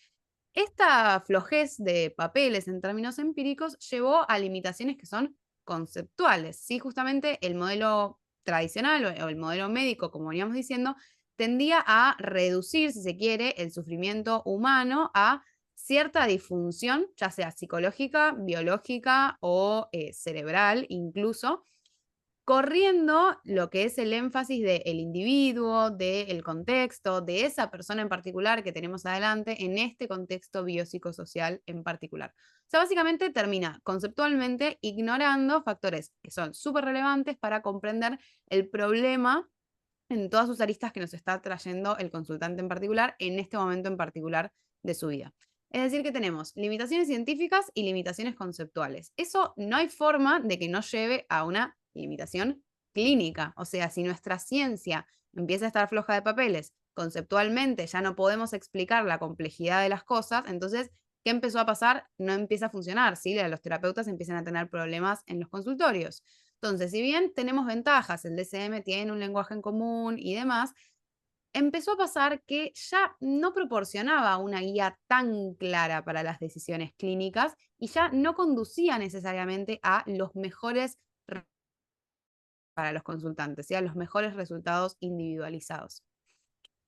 Esta flojez de papeles en términos empíricos llevó a limitaciones que son conceptuales, ¿sí? Justamente el modelo tradicional o el modelo médico, como veníamos diciendo, tendía a reducir, si se quiere, el sufrimiento humano a cierta disfunción, ya sea psicológica, biológica o cerebral incluso, corriendo lo que es el énfasis del individuo, del contexto, de esa persona en particular que tenemos adelante en este contexto biopsicosocial en particular. O sea, básicamente termina conceptualmente ignorando factores que son súper relevantes para comprender el problema en todas sus aristas que nos está trayendo el consultante en particular, en este momento en particular de su vida. Es decir, que tenemos limitaciones científicas y limitaciones conceptuales. Eso no hay forma de que no lleve a una limitación clínica. O sea, si nuestra ciencia empieza a estar floja de papeles, conceptualmente ya no podemos explicar la complejidad de las cosas, entonces, ¿qué empezó a pasar? No empieza a funcionar, ¿sí? Los terapeutas empiezan a tener problemas en los consultorios. Entonces, si bien tenemos ventajas, el DSM tiene un lenguaje en común y demás, empezó a pasar que ya no proporcionaba una guía tan clara para las decisiones clínicas y ya no conducía necesariamente a los mejores para los consultantes, ¿sí? A los mejores resultados individualizados.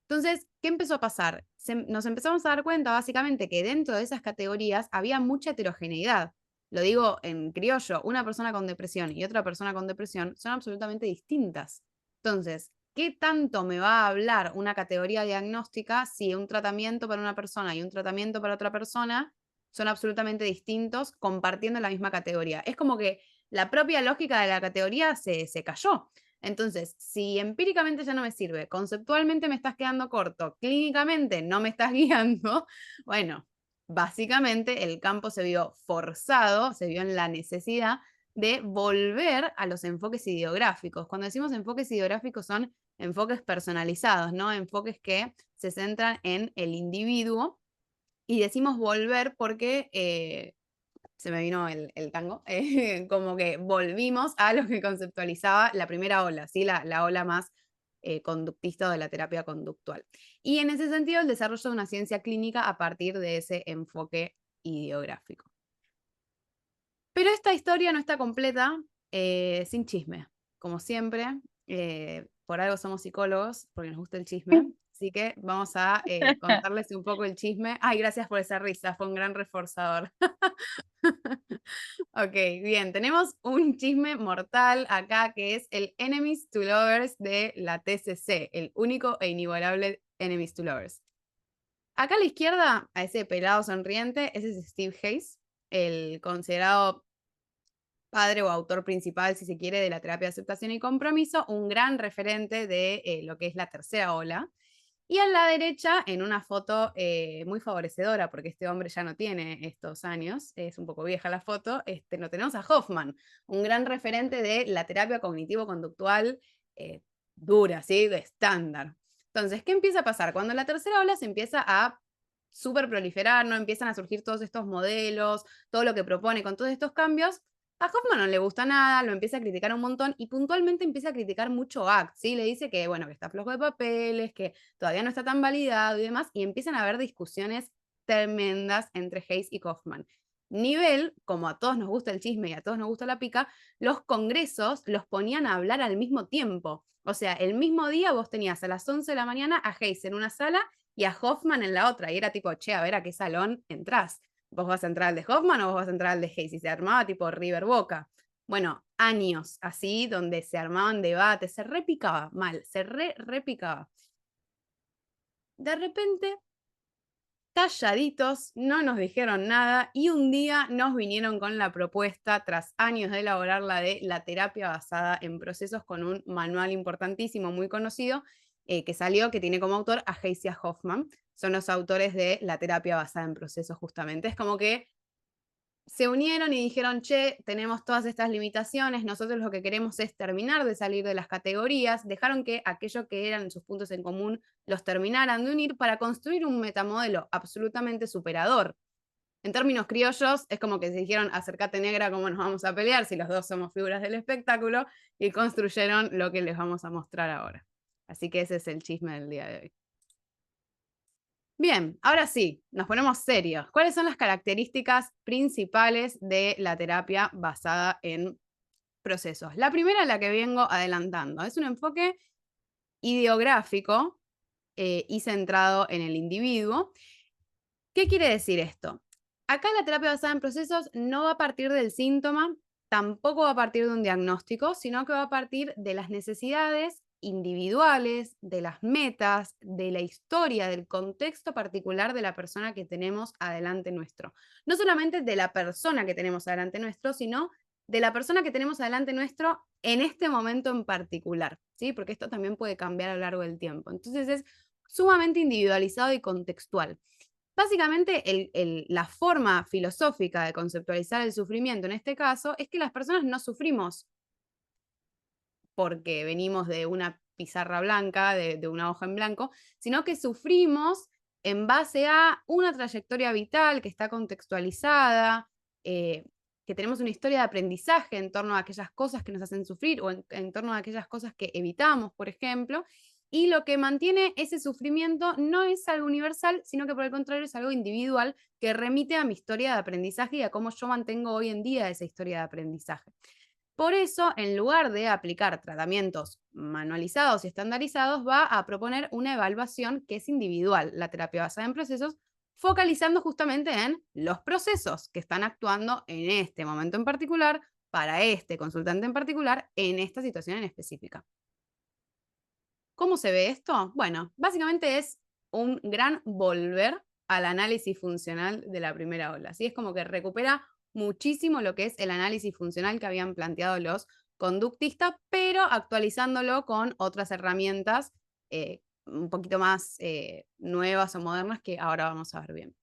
Entonces, ¿qué empezó a pasar? Nos empezamos a dar cuenta básicamente que dentro de esas categorías había mucha heterogeneidad. Lo digo en criollo, una persona con depresión y otra persona con depresión son absolutamente distintas. Entonces, qué tanto me va a hablar una categoría diagnóstica si un tratamiento para una persona y un tratamiento para otra persona son absolutamente distintos compartiendo la misma categoría. Es como que la propia lógica de la categoría se cayó. Entonces, si empíricamente ya no me sirve, conceptualmente me estás quedando corto, clínicamente no me estás guiando, bueno, básicamente el campo se vio forzado, se vio en la necesidad de volver a los enfoques ideográficos. Cuando decimos enfoques ideográficos son enfoques personalizados, ¿no? Enfoques que se centran en el individuo. Y decimos volver porque se me vino el tango, como que volvimos a lo que conceptualizaba la primera ola, ¿sí? La ola más conductista de la terapia conductual. Y en ese sentido, el desarrollo de una ciencia clínica a partir de ese enfoque ideográfico. Pero esta historia no está completa sin chisme. Como siempre, por algo somos psicólogos, porque nos gusta el chisme. Así que vamos a contarles un poco el chisme. Ay, gracias por esa risa, fue un gran reforzador. Ok, bien, tenemos un chisme mortal acá que es el Enemies to Lovers de la TCC, el único e inigualable Enemies to Lovers. Acá a la izquierda, a ese pelado sonriente, ese es Steve Hayes, el considerado padre o autor principal, si se quiere, de la terapia de aceptación y compromiso, un gran referente de lo que es la tercera ola. Y a la derecha, en una foto muy favorecedora, porque este hombre ya no tiene estos años, es un poco vieja la foto, lo tenemos a Hoffman, un gran referente de la terapia cognitivo-conductual dura, ¿sí? De estándar. Entonces, ¿qué empieza a pasar? Cuando la tercera ola se empieza a súper proliferar, ¿no? Empiezan a surgir todos estos modelos, todo lo que propone con todos estos cambios, a Hoffman no le gusta nada, lo empieza a criticar un montón y puntualmente empieza a criticar mucho ACT, ¿sí? Le dice que, bueno, que está flojo de papeles, que todavía no está tan validado y demás, y empiezan a haber discusiones tremendas entre Hayes y Kaufman. Nivel, como a todos nos gusta el chisme y a todos nos gusta la pica, los congresos los ponían a hablar al mismo tiempo. O sea, el mismo día vos tenías a las 11 de la mañana a Hayes en una sala y a Hoffman en la otra, y era tipo, che, a ver a qué salón entrás. ¿Vos vas a entrar al de Hoffman o vos vas a entrar al de Hayes? Y se armaba tipo River Boca. Bueno, años así, donde se armaban debates, se repicaba mal, se repicaba. De repente, calladitos, no nos dijeron nada y un día nos vinieron con la propuesta, tras años de elaborarla, de la terapia basada en procesos con un manual importantísimo, muy conocido, que salió, que tiene como autor a Hayes y a Hoffman. Son los autores de la terapia basada en procesos justamente. Es como que se unieron y dijeron, che, tenemos todas estas limitaciones, nosotros lo que queremos es terminar de salir de las categorías, dejaron que aquello que eran sus puntos en común los terminaran de unir para construir un metamodelo absolutamente superador. En términos criollos, es como que se dijeron, acércate negra, ¿cómo nos vamos a pelear si los dos somos figuras del espectáculo? Y construyeron lo que les vamos a mostrar ahora. Así que ese es el chisme del día de hoy. Bien, ahora sí, nos ponemos serios. ¿Cuáles son las características principales de la terapia basada en procesos? La primera, la que vengo adelantando, es un enfoque ideográfico y centrado en el individuo. ¿Qué quiere decir esto? Acá la terapia basada en procesos no va a partir del síntoma, tampoco va a partir de un diagnóstico, sino que va a partir de las necesidades individuales, de las metas, de la historia, del contexto particular de la persona que tenemos adelante nuestro. No solamente de la persona que tenemos adelante nuestro, sino de la persona que tenemos adelante nuestro en este momento en particular, ¿sí? Porque esto también puede cambiar a lo largo del tiempo. Entonces es sumamente individualizado y contextual. Básicamente, la forma filosófica de conceptualizar el sufrimiento en este caso es que las personas no sufrimos porque venimos de una pizarra blanca, de una hoja en blanco, sino que sufrimos en base a una trayectoria vital que está contextualizada, que tenemos una historia de aprendizaje en torno a aquellas cosas que nos hacen sufrir o en torno a aquellas cosas que evitamos, por ejemplo, y lo que mantiene ese sufrimiento no es algo universal, sino que por el contrario es algo individual que remite a mi historia de aprendizaje y a cómo yo mantengo hoy en día esa historia de aprendizaje. Por eso, en lugar de aplicar tratamientos manualizados y estandarizados, va a proponer una evaluación que es individual, la terapia basada en procesos, focalizando justamente en los procesos que están actuando en este momento en particular, para este consultante en particular, en esta situación en específica. ¿Cómo se ve esto? Bueno, básicamente es un gran volver al análisis funcional de la primera ola. ¿Sí? Es como que recupera muchísimo lo que es el análisis funcional que habían planteado los conductistas, pero actualizándolo con otras herramientas un poquito más nuevas o modernas que ahora vamos a ver bien.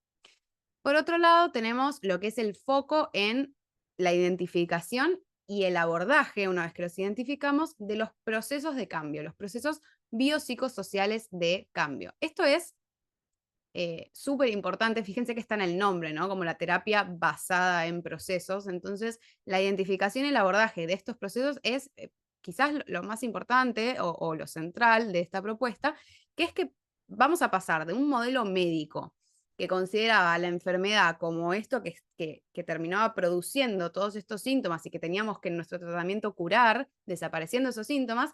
Por otro lado, tenemos lo que es el foco en la identificación y el abordaje, una vez que los identificamos, de los procesos de cambio, los procesos biopsicosociales de cambio. Esto es súper importante, fíjense que está en el nombre, ¿no? Como la terapia basada en procesos. Entonces, la identificación y el abordaje de estos procesos es quizás lo más importante o lo central de esta propuesta, que es que vamos a pasar de un modelo médico que consideraba la enfermedad como esto que terminaba produciendo todos estos síntomas y que teníamos que en nuestro tratamiento curar, desapareciendo esos síntomas,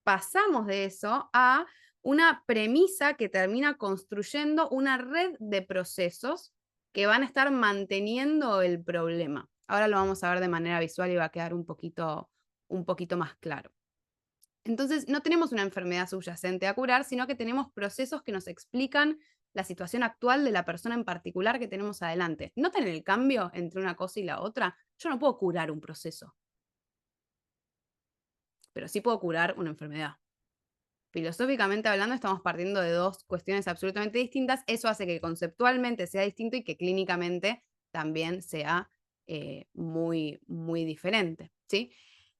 pasamos de eso a una premisa que termina construyendo una red de procesos que van a estar manteniendo el problema. Ahora lo vamos a ver de manera visual y va a quedar un poquito más claro. Entonces, no tenemos una enfermedad subyacente a curar, sino que tenemos procesos que nos explican la situación actual de la persona en particular que tenemos adelante. ¿Notan el cambio entre una cosa y la otra? Yo no puedo curar un proceso, pero sí puedo curar una enfermedad. Filosóficamente hablando, estamos partiendo de dos cuestiones absolutamente distintas. Eso hace que conceptualmente sea distinto y que clínicamente también sea muy, muy diferente, ¿sí?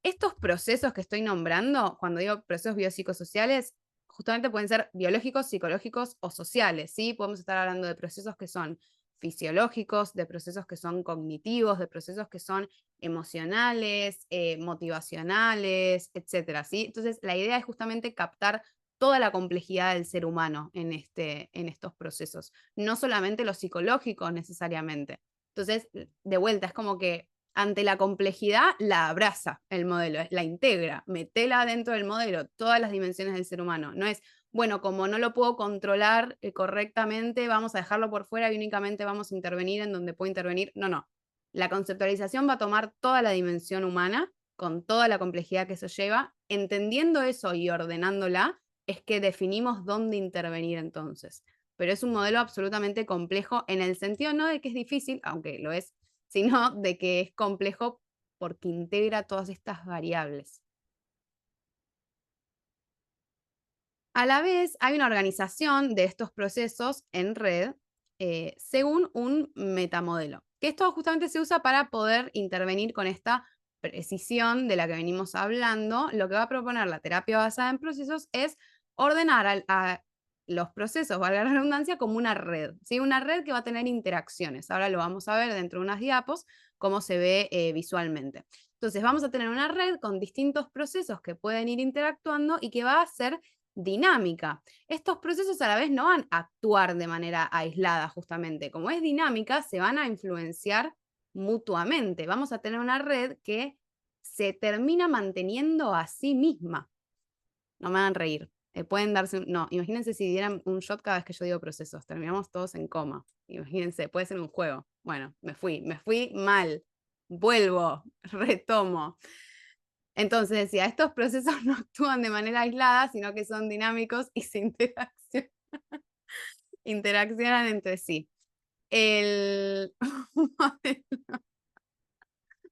Estos procesos que estoy nombrando, cuando digo procesos biopsicosociales, justamente pueden ser biológicos, psicológicos o sociales, ¿sí? Podemos estar hablando de procesos que son fisiológicos, de procesos que son cognitivos, de procesos que son emocionales, motivacionales, etcétera, ¿sí? Entonces, la idea es justamente captar toda la complejidad del ser humano en estos procesos, no solamente lo psicológico necesariamente. Entonces, de vuelta, es como que ante la complejidad la abraza el modelo, la integra, metela dentro del modelo, todas las dimensiones del ser humano. No es, bueno, como no lo puedo controlar correctamente, vamos a dejarlo por fuera y únicamente vamos a intervenir en donde puedo intervenir. No, no. La conceptualización va a tomar toda la dimensión humana, con toda la complejidad que eso lleva. Entendiendo eso y ordenándola, es que definimos dónde intervenir entonces. Pero es un modelo absolutamente complejo en el sentido no de que es difícil, aunque lo es, sino de que es complejo porque integra todas estas variables. A la vez, hay una organización de estos procesos en red según un metamodelo, que esto justamente se usa para poder intervenir con esta precisión de la que venimos hablando. Lo que va a proponer la terapia basada en procesos es ordenar a los procesos, valga la redundancia, como una red, ¿sí? Una red que va a tener interacciones. Ahora lo vamos a ver dentro de unas diapos, cómo se ve visualmente. Entonces, vamos a tener una red con distintos procesos que pueden ir interactuando y que va a ser dinámica. Estos procesos a la vez no van a actuar de manera aislada, justamente. Como es dinámica, se van a influenciar mutuamente. Vamos a tener una red que se termina manteniendo a sí misma. No me hagan reír. Pueden darse, no, imagínense si dieran un shot cada vez que yo digo procesos. Terminamos todos en coma. Imagínense, puede ser un juego. Bueno, me fui mal. Vuelvo, retomo. Entonces decía, estos procesos no actúan de manera aislada, sino que son dinámicos y se interaccionan entre sí. El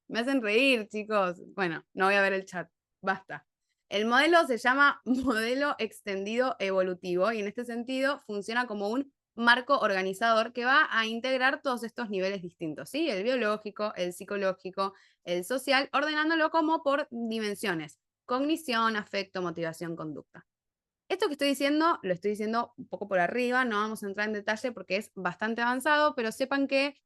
Me hacen reír, chicos. Bueno, no voy a ver el chat. Basta. El modelo se llama modelo extendido evolutivo y en este sentido funciona como un marco organizador que va a integrar todos estos niveles distintos, ¿sí? El biológico, el psicológico, el social, ordenándolo como por dimensiones: cognición, afecto, motivación, conducta. Esto que estoy diciendo, lo estoy diciendo un poco por arriba, no vamos a entrar en detalle porque es bastante avanzado, pero sepan que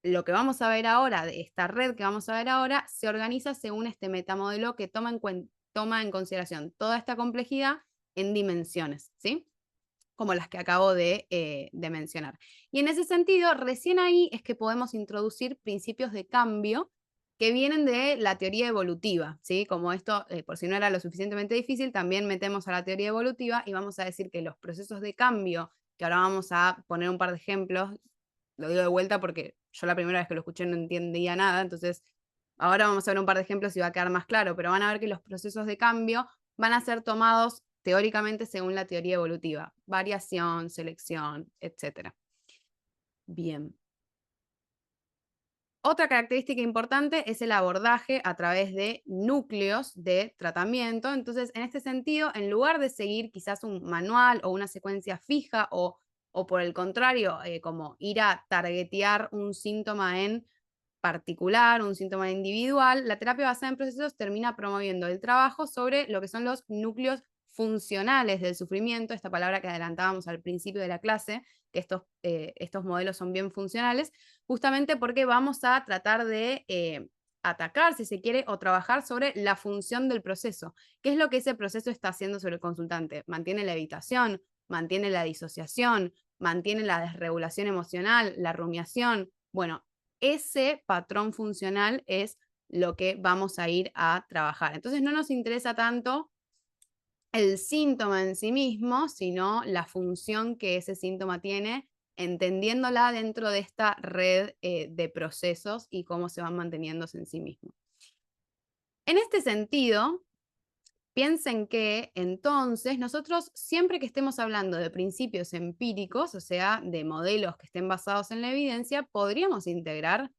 lo que vamos a ver ahora, de esta red que vamos a ver ahora, se organiza según este metamodelo que toma en consideración toda esta complejidad en dimensiones, ¿sí? Como las que acabo de mencionar. Y en ese sentido, recién ahí es que podemos introducir principios de cambio que vienen de la teoría evolutiva, ¿sí? Como esto, por si no era lo suficientemente difícil, también metemos a la teoría evolutiva y vamos a decir que los procesos de cambio, que ahora vamos a poner un par de ejemplos, lo digo de vuelta porque yo la primera vez que lo escuché no entendía nada, entonces ahora vamos a ver un par de ejemplos y va a quedar más claro, pero van a ver que los procesos de cambio van a ser tomados teóricamente según la teoría evolutiva, variación, selección, etc. Bien. Otra característica importante es el abordaje a través de núcleos de tratamiento. Entonces, en este sentido, en lugar de seguir quizás un manual o una secuencia fija o por el contrario, como ir a targetear un síntoma en particular, un síntoma individual, la terapia basada en procesos termina promoviendo el trabajo sobre lo que son los núcleos funcionales del sufrimiento, esta palabra que adelantábamos al principio de la clase, que estos modelos son bien funcionales, justamente porque vamos a tratar de atacar, si se quiere, o trabajar sobre la función del proceso. ¿Qué es lo que ese proceso está haciendo sobre el consultante? ¿Mantiene la evitación? ¿Mantiene la disociación? ¿Mantiene la desregulación emocional? ¿La rumiación? Bueno, ese patrón funcional es lo que vamos a ir a trabajar. Entonces no nos interesa tanto el síntoma en sí mismo, sino la función que ese síntoma tiene, entendiéndola dentro de esta red de procesos y cómo se van manteniéndose en sí mismo. En este sentido, piensen que entonces nosotros siempre que estemos hablando de principios empíricos, o sea, de modelos que estén basados en la evidencia, podríamos integrar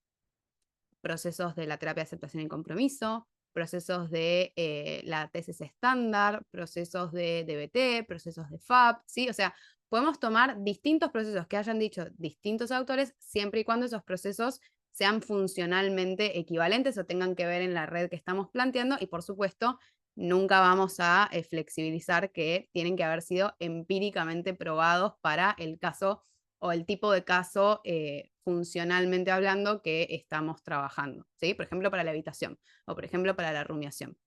procesos de la terapia de aceptación y compromiso, procesos de la tesis estándar, procesos de DBT, procesos de FAP, ¿sí? O sea, podemos tomar distintos procesos que hayan dicho distintos autores, siempre y cuando esos procesos sean funcionalmente equivalentes o tengan que ver en la red que estamos planteando y, por supuesto, nunca vamos a flexibilizar que tienen que haber sido empíricamente probados para el caso o el tipo de caso funcionalmente hablando que estamos trabajando, ¿sí? Por ejemplo, para la evitación o por ejemplo para la rumiación.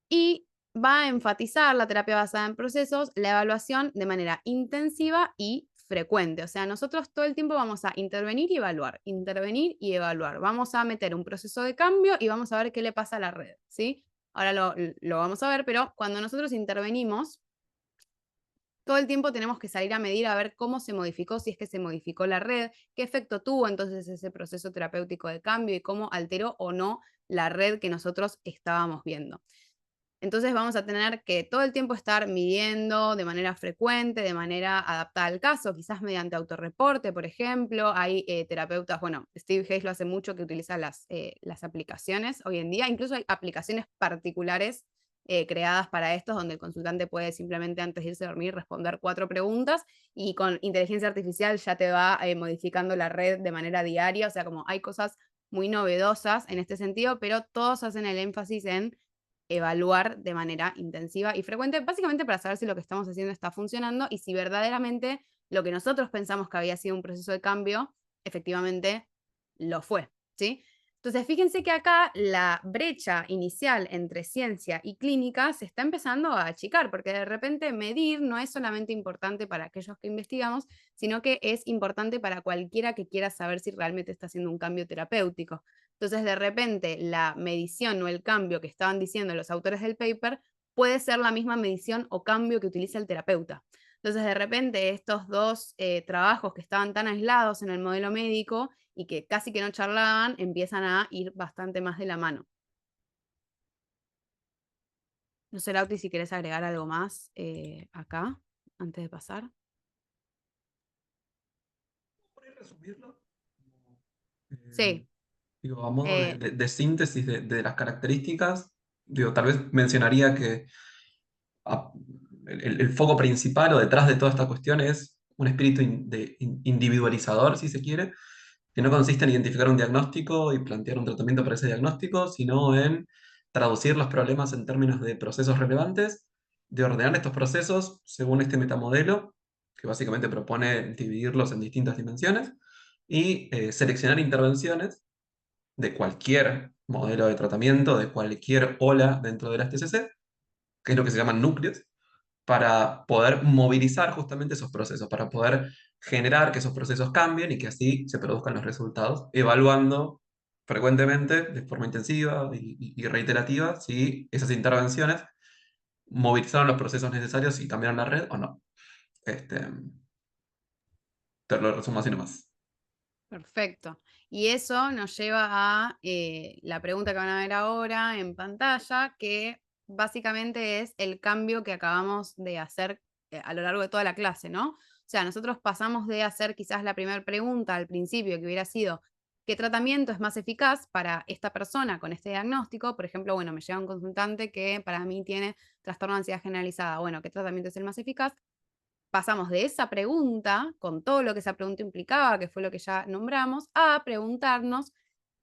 Y va a enfatizar la terapia basada en procesos, la evaluación de manera intensiva y frecuente. O sea, nosotros todo el tiempo vamos a intervenir y evaluar, intervenir y evaluar. Vamos a meter un proceso de cambio y vamos a ver qué le pasa a la red, ¿sí? Ahora lo vamos a ver, pero cuando nosotros intervenimos, todo el tiempo tenemos que salir a medir a ver cómo se modificó, si es que se modificó la red, qué efecto tuvo entonces ese proceso terapéutico de cambio y cómo alteró o no la red que nosotros estábamos viendo. Entonces vamos a tener que todo el tiempo estar midiendo de manera frecuente, de manera adaptada al caso, quizás mediante autorreporte, por ejemplo. Hay terapeutas, bueno, Steve Hayes lo hace mucho, que utiliza las aplicaciones hoy en día. Incluso hay aplicaciones particulares creadas para estos, donde el consultante puede simplemente antes de irse a dormir responder 4 preguntas y con inteligencia artificial ya te va modificando la red de manera diaria. O sea, como hay cosas muy novedosas en este sentido, pero todos hacen el énfasis en evaluar de manera intensiva y frecuente, básicamente para saber si lo que estamos haciendo está funcionando y si verdaderamente lo que nosotros pensamos que había sido un proceso de cambio, efectivamente lo fue, ¿sí? Entonces, fíjense que acá la brecha inicial entre ciencia y clínica se está empezando a achicar, porque de repente medir no es solamente importante para aquellos que investigamos, sino que es importante para cualquiera que quiera saber si realmente está haciendo un cambio terapéutico. Entonces, de repente, la medición o el cambio que estaban diciendo los autores del paper puede ser la misma medición o cambio que utiliza el terapeuta. Entonces, de repente, estos dos trabajos que estaban tan aislados en el modelo médico y que casi que no charlaban, empiezan a ir bastante más de la mano. No sé, Lauti, si querés agregar algo más acá, antes de pasar. ¿Por ahí resumirlo? Eh, Sí, digo, a modo eh, de síntesis de las características, digo, tal vez mencionaría que a- el foco principal o detrás de toda esta cuestión es un espíritu individualizador, si se quiere, que no consiste en identificar un diagnóstico y plantear un tratamiento para ese diagnóstico, sino en traducir los problemas en términos de procesos relevantes, de ordenar estos procesos según este metamodelo, que básicamente propone dividirlos en distintas dimensiones, y seleccionar intervenciones de cualquier modelo de tratamiento, de cualquier ola dentro de las TCC, que es lo que se llaman núcleos, para poder movilizar justamente esos procesos, para poder generar que esos procesos cambien y que así se produzcan los resultados, evaluando frecuentemente, de forma intensiva y reiterativa, si esas intervenciones movilizaron los procesos necesarios y cambiaron la red o no. Este, te lo resumo así nomás. perfecto. Y eso nos lleva a la pregunta que van a ver ahora en pantalla, que básicamente es el cambio que acabamos de hacer a lo largo de toda la clase, ¿no? O sea, nosotros pasamos de hacer quizás la primera pregunta al principio, que hubiera sido, ¿qué tratamiento es más eficaz para esta persona con este diagnóstico? Por ejemplo, bueno, me llega un consultante que para mí tiene trastorno de ansiedad generalizada. Bueno, ¿qué tratamiento es el más eficaz? Pasamos de esa pregunta, con todo lo que esa pregunta implicaba, que fue lo que ya nombramos, a preguntarnos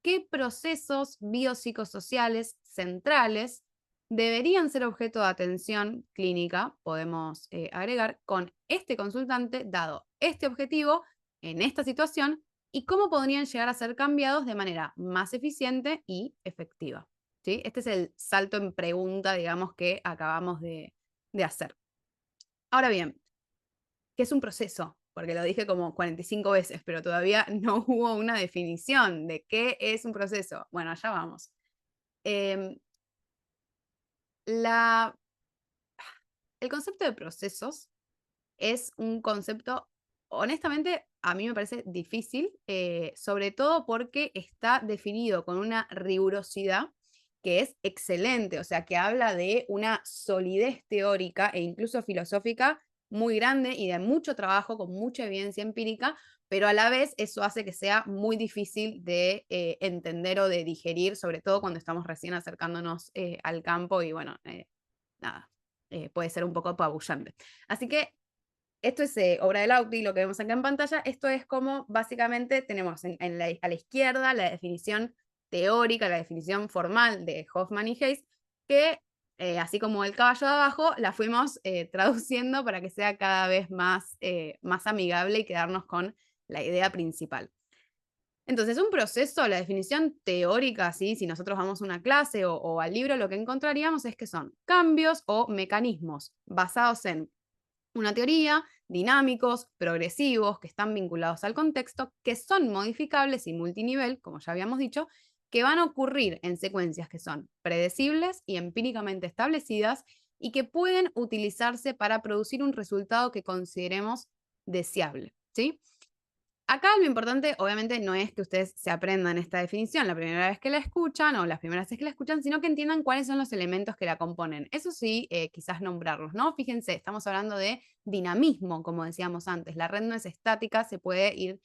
qué procesos biopsicosociales centrales deberían ser objeto de atención clínica, podemos agregar, con este consultante, dado este objetivo, en esta situación, y cómo podrían llegar a ser cambiados de manera más eficiente y efectiva. ¿Sí? Este es el salto en pregunta, digamos, que acabamos de hacer. Ahora bien, ¿qué es un proceso? Porque lo dije como 45 veces, pero todavía no hubo una definición de qué es un proceso. Bueno, allá vamos. Em, la- el concepto de procesos es un concepto, honestamente, a mí me parece difícil, sobre todo porque está definido con una rigurosidad que es excelente, o sea, que habla de una solidez teórica e incluso filosófica muy grande y de mucho trabajo con mucha evidencia empírica, pero a la vez eso hace que sea muy difícil de entender o de digerir, sobre todo cuando estamos recién acercándonos al campo y bueno, nada, puede ser un poco apabullante. Así que esto es obra del Lauti, lo que vemos acá en pantalla. Esto es como básicamente tenemos a la izquierda la definición teórica, la definición formal de Hoffman y Hayes, que así como el caballo de abajo, la fuimos traduciendo para que sea cada vez más amigable y quedarnos con la idea principal. Entonces, un proceso, la definición teórica, ¿sí? Si nosotros vamos a una clase o al libro, lo que encontraríamos es que son cambios o mecanismos basados en una teoría, dinámicos, progresivos, que están vinculados al contexto, que son modificables y multinivel, como ya habíamos dicho, que van a ocurrir en secuencias que son predecibles y empíricamente establecidas y que pueden utilizarse para producir un resultado que consideremos deseable, ¿sí? Acá lo importante, obviamente, no es que ustedes se aprendan esta definición la primera vez que la escuchan o las primeras veces que la escuchan, sino que entiendan cuáles son los elementos que la componen. Eso sí, quizás nombrarlos, ¿no? Fíjense, estamos hablando de dinamismo, como decíamos antes. La red no es estática, se puede ir,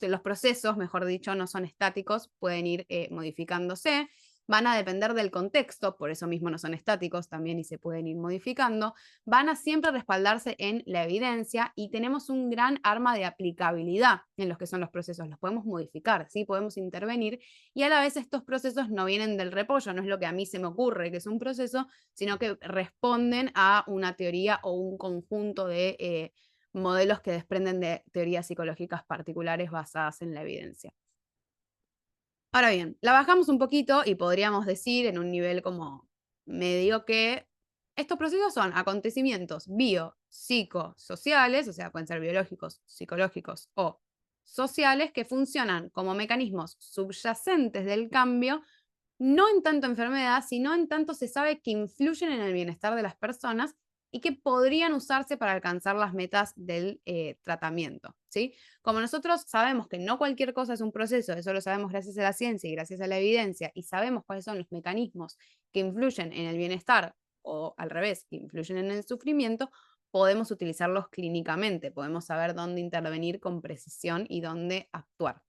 los procesos, mejor dicho, no son estáticos, pueden ir modificándose. Van a depender del contexto, por eso mismo no son estáticos también y se pueden ir modificando. Van a siempre respaldarse en la evidencia y tenemos un gran arma de aplicabilidad en los que son los procesos. Los podemos modificar, ¿sí? Podemos intervenir y a la vez estos procesos no vienen del repollo, no es lo que a mí se me ocurre que es un proceso, sino que responden a una teoría o un conjunto de modelos que desprenden de teorías psicológicas particulares basadas en la evidencia. Ahora bien, la bajamos un poquito y podríamos decir en un nivel como medio que estos procesos son acontecimientos biopsicosociales, o sea, pueden ser biológicos, psicológicos o sociales, que funcionan como mecanismos subyacentes del cambio, no en tanto enfermedad, sino en tanto se sabe que influyen en el bienestar de las personas y que podrían usarse para alcanzar las metas del tratamiento, ¿sí? Como nosotros sabemos que no cualquier cosa es un proceso, eso lo sabemos gracias a la ciencia y gracias a la evidencia, y sabemos cuáles son los mecanismos que influyen en el bienestar o al revés, que influyen en el sufrimiento, podemos utilizarlos clínicamente, podemos saber dónde intervenir con precisión y dónde actuar.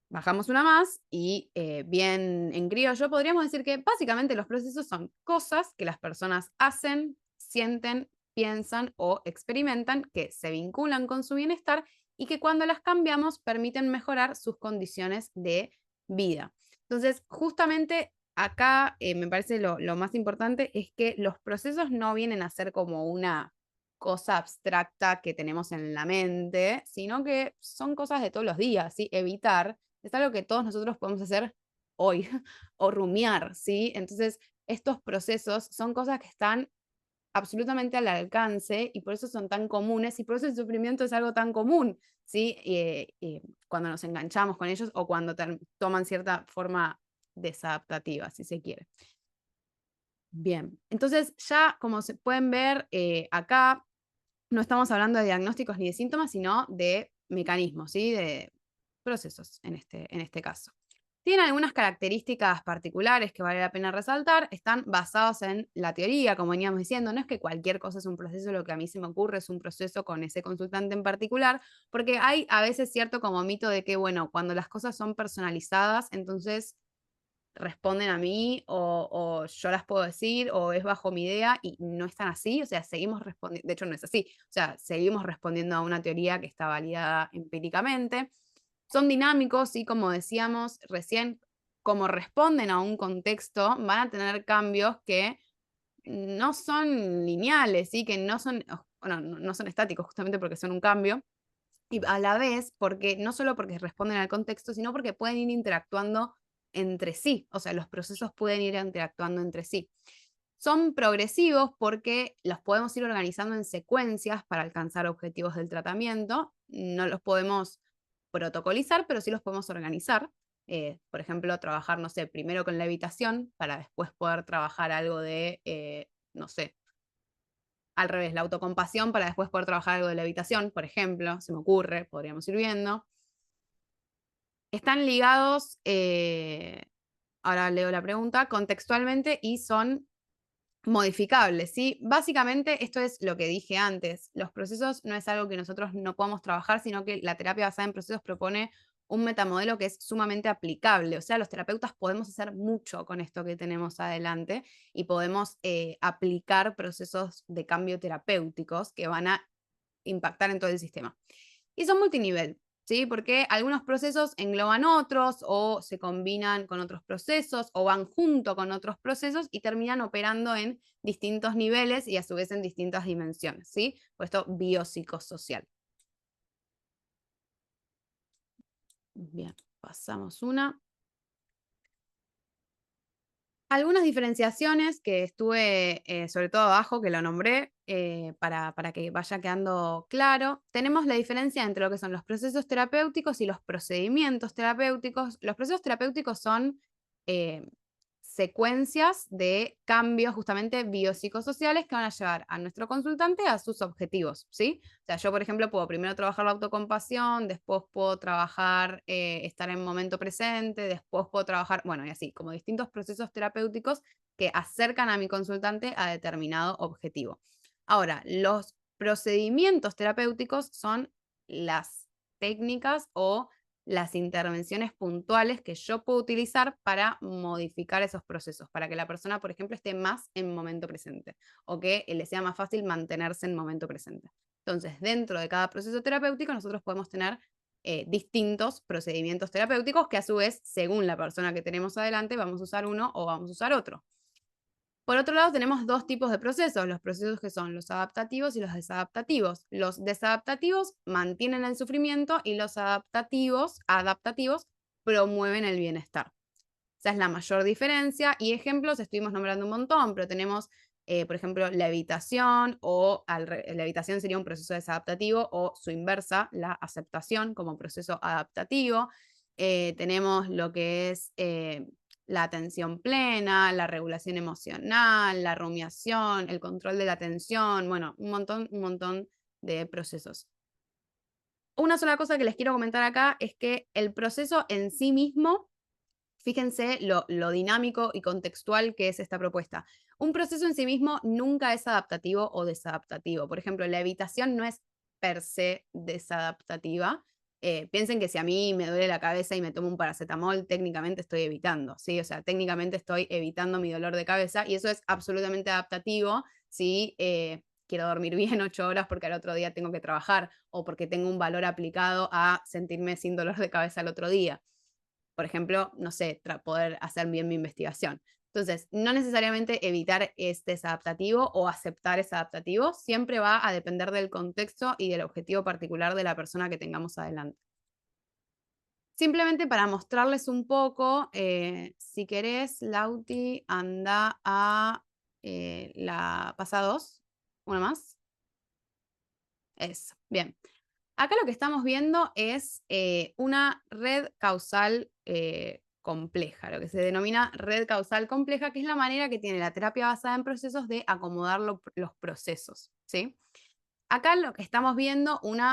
Bajamos una más y bien en criollo podríamos decir que básicamente los procesos son cosas que las personas hacen, sienten, piensan o experimentan que se vinculan con su bienestar y que cuando las cambiamos permiten mejorar sus condiciones de vida. Entonces, justamente acá me parece lo más importante es que los procesos no vienen a ser como una cosa abstracta que tenemos en la mente, sino que son cosas de todos los días, ¿sí? Evitar es algo que todos nosotros podemos hacer hoy o rumiar, ¿sí? Entonces, estos procesos son cosas que están absolutamente al alcance y por eso son tan comunes y por eso el sufrimiento es algo tan común, ¿sí? Cuando nos enganchamos con ellos o cuando toman cierta forma desadaptativa, si se quiere. Bien, entonces ya como se pueden ver acá, no estamos hablando de diagnósticos ni de síntomas, sino de mecanismos, ¿sí? De procesos en este caso. Tienen algunas características particulares que vale la pena resaltar, están basados en la teoría, como veníamos diciendo, no es que cualquier cosa es un proceso, lo que a mí se me ocurre es un proceso con ese consultante en particular, porque hay a veces cierto como mito de que, bueno, cuando las cosas son personalizadas, entonces responden a mí o yo las puedo decir o es bajo mi idea y no es tan así, o sea, seguimos respondiendo, de hecho no es así, o sea, seguimos respondiendo a una teoría que está validada empíricamente. Son dinámicos y como decíamos recién, como responden a un contexto, van a tener cambios que no son lineales, ¿sí? Que no son, bueno, no son estáticos justamente porque son un cambio, y a la vez, porque no solo porque responden al contexto, sino porque pueden ir interactuando entre sí, o sea, los procesos pueden ir interactuando entre sí. Son progresivos porque los podemos ir organizando en secuencias para alcanzar objetivos del tratamiento. No los podemos protocolizar, pero sí los podemos organizar. Por ejemplo, trabajar, no sé, primero con la evitación para después poder trabajar algo de, no sé, al revés, la autocompasión para después poder trabajar algo de la evitación, por ejemplo, se me ocurre, podríamos ir viendo. Están ligados, ahora leo la pregunta, contextualmente y son modificables, ¿sí? Básicamente, esto es lo que dije antes. Los procesos no es algo que nosotros no podamos trabajar, sino que la terapia basada en procesos propone un metamodelo que es sumamente aplicable. O sea, los terapeutas podemos hacer mucho con esto que tenemos adelante y podemos aplicar procesos de cambio terapéuticos que van a impactar en todo el sistema. Y son multinivel, ¿sí? Porque algunos procesos engloban otros o se combinan con otros procesos o van junto con otros procesos y terminan operando en distintos niveles y a su vez en distintas dimensiones, ¿sí? Por esto biopsicosocial. Bien, pasamos una. Algunas diferenciaciones que estuve, sobre todo abajo, que lo nombré, para que vaya quedando claro. Tenemos la diferencia entre lo que son los procesos terapéuticos y los procedimientos terapéuticos. Los procesos terapéuticos son eh, secuencias de cambios justamente biopsicosociales que van a llevar a nuestro consultante a sus objetivos, ¿sí? O sea, yo, por ejemplo, puedo primero trabajar la autocompasión, después puedo trabajar estar en momento presente, después puedo trabajar, bueno, y así, como distintos procesos terapéuticos que acercan a mi consultante a determinado objetivo. Ahora, los procedimientos terapéuticos son las técnicas o las intervenciones puntuales que yo puedo utilizar para modificar esos procesos, para que la persona, por ejemplo, esté más en momento presente o que le sea más fácil mantenerse en momento presente. Entonces, dentro de cada proceso terapéutico, nosotros podemos tener distintos procedimientos terapéuticos que a su vez, según la persona que tenemos adelante, vamos a usar uno o vamos a usar otro. Por otro lado, tenemos dos tipos de procesos, los procesos que son los adaptativos y los desadaptativos. Los desadaptativos mantienen el sufrimiento y los adaptativos promueven el bienestar. Esa es la mayor diferencia y ejemplos estuvimos nombrando un montón, pero tenemos, por ejemplo, la evitación o la evitación sería un proceso desadaptativo o su inversa, la aceptación como proceso adaptativo. Tenemos lo que es la atención plena, la regulación emocional, la rumiación, el control de la atención, bueno, un montón de procesos. Una sola cosa que les quiero comentar acá es que el proceso en sí mismo, fíjense lo dinámico y contextual que es esta propuesta. Un proceso en sí mismo nunca es adaptativo o desadaptativo. Por ejemplo, la evitación no es per se desadaptativa. Piensen que si a mí me duele la cabeza y me tomo un paracetamol, técnicamente estoy evitando, ¿sí? O sea, técnicamente estoy evitando mi dolor de cabeza y eso es absolutamente adaptativo si quiero dormir bien 8 horas porque al otro día tengo que trabajar o porque tengo un valor aplicado a sentirme sin dolor de cabeza al otro día. Por ejemplo, no sé, poder hacer bien mi investigación. Entonces, no necesariamente evitar es desadaptativo o aceptar es adaptativo, siempre va a depender del contexto y del objetivo particular de la persona que tengamos adelante. Simplemente para mostrarles un poco, si querés, Lauti, anda a la pasa 2, una más. Eso, bien. Acá lo que estamos viendo es una red causal compleja, lo que se denomina red causal compleja, que es la manera que tiene la terapia basada en procesos de acomodar los procesos, ¿sí? Acá lo que estamos viendo un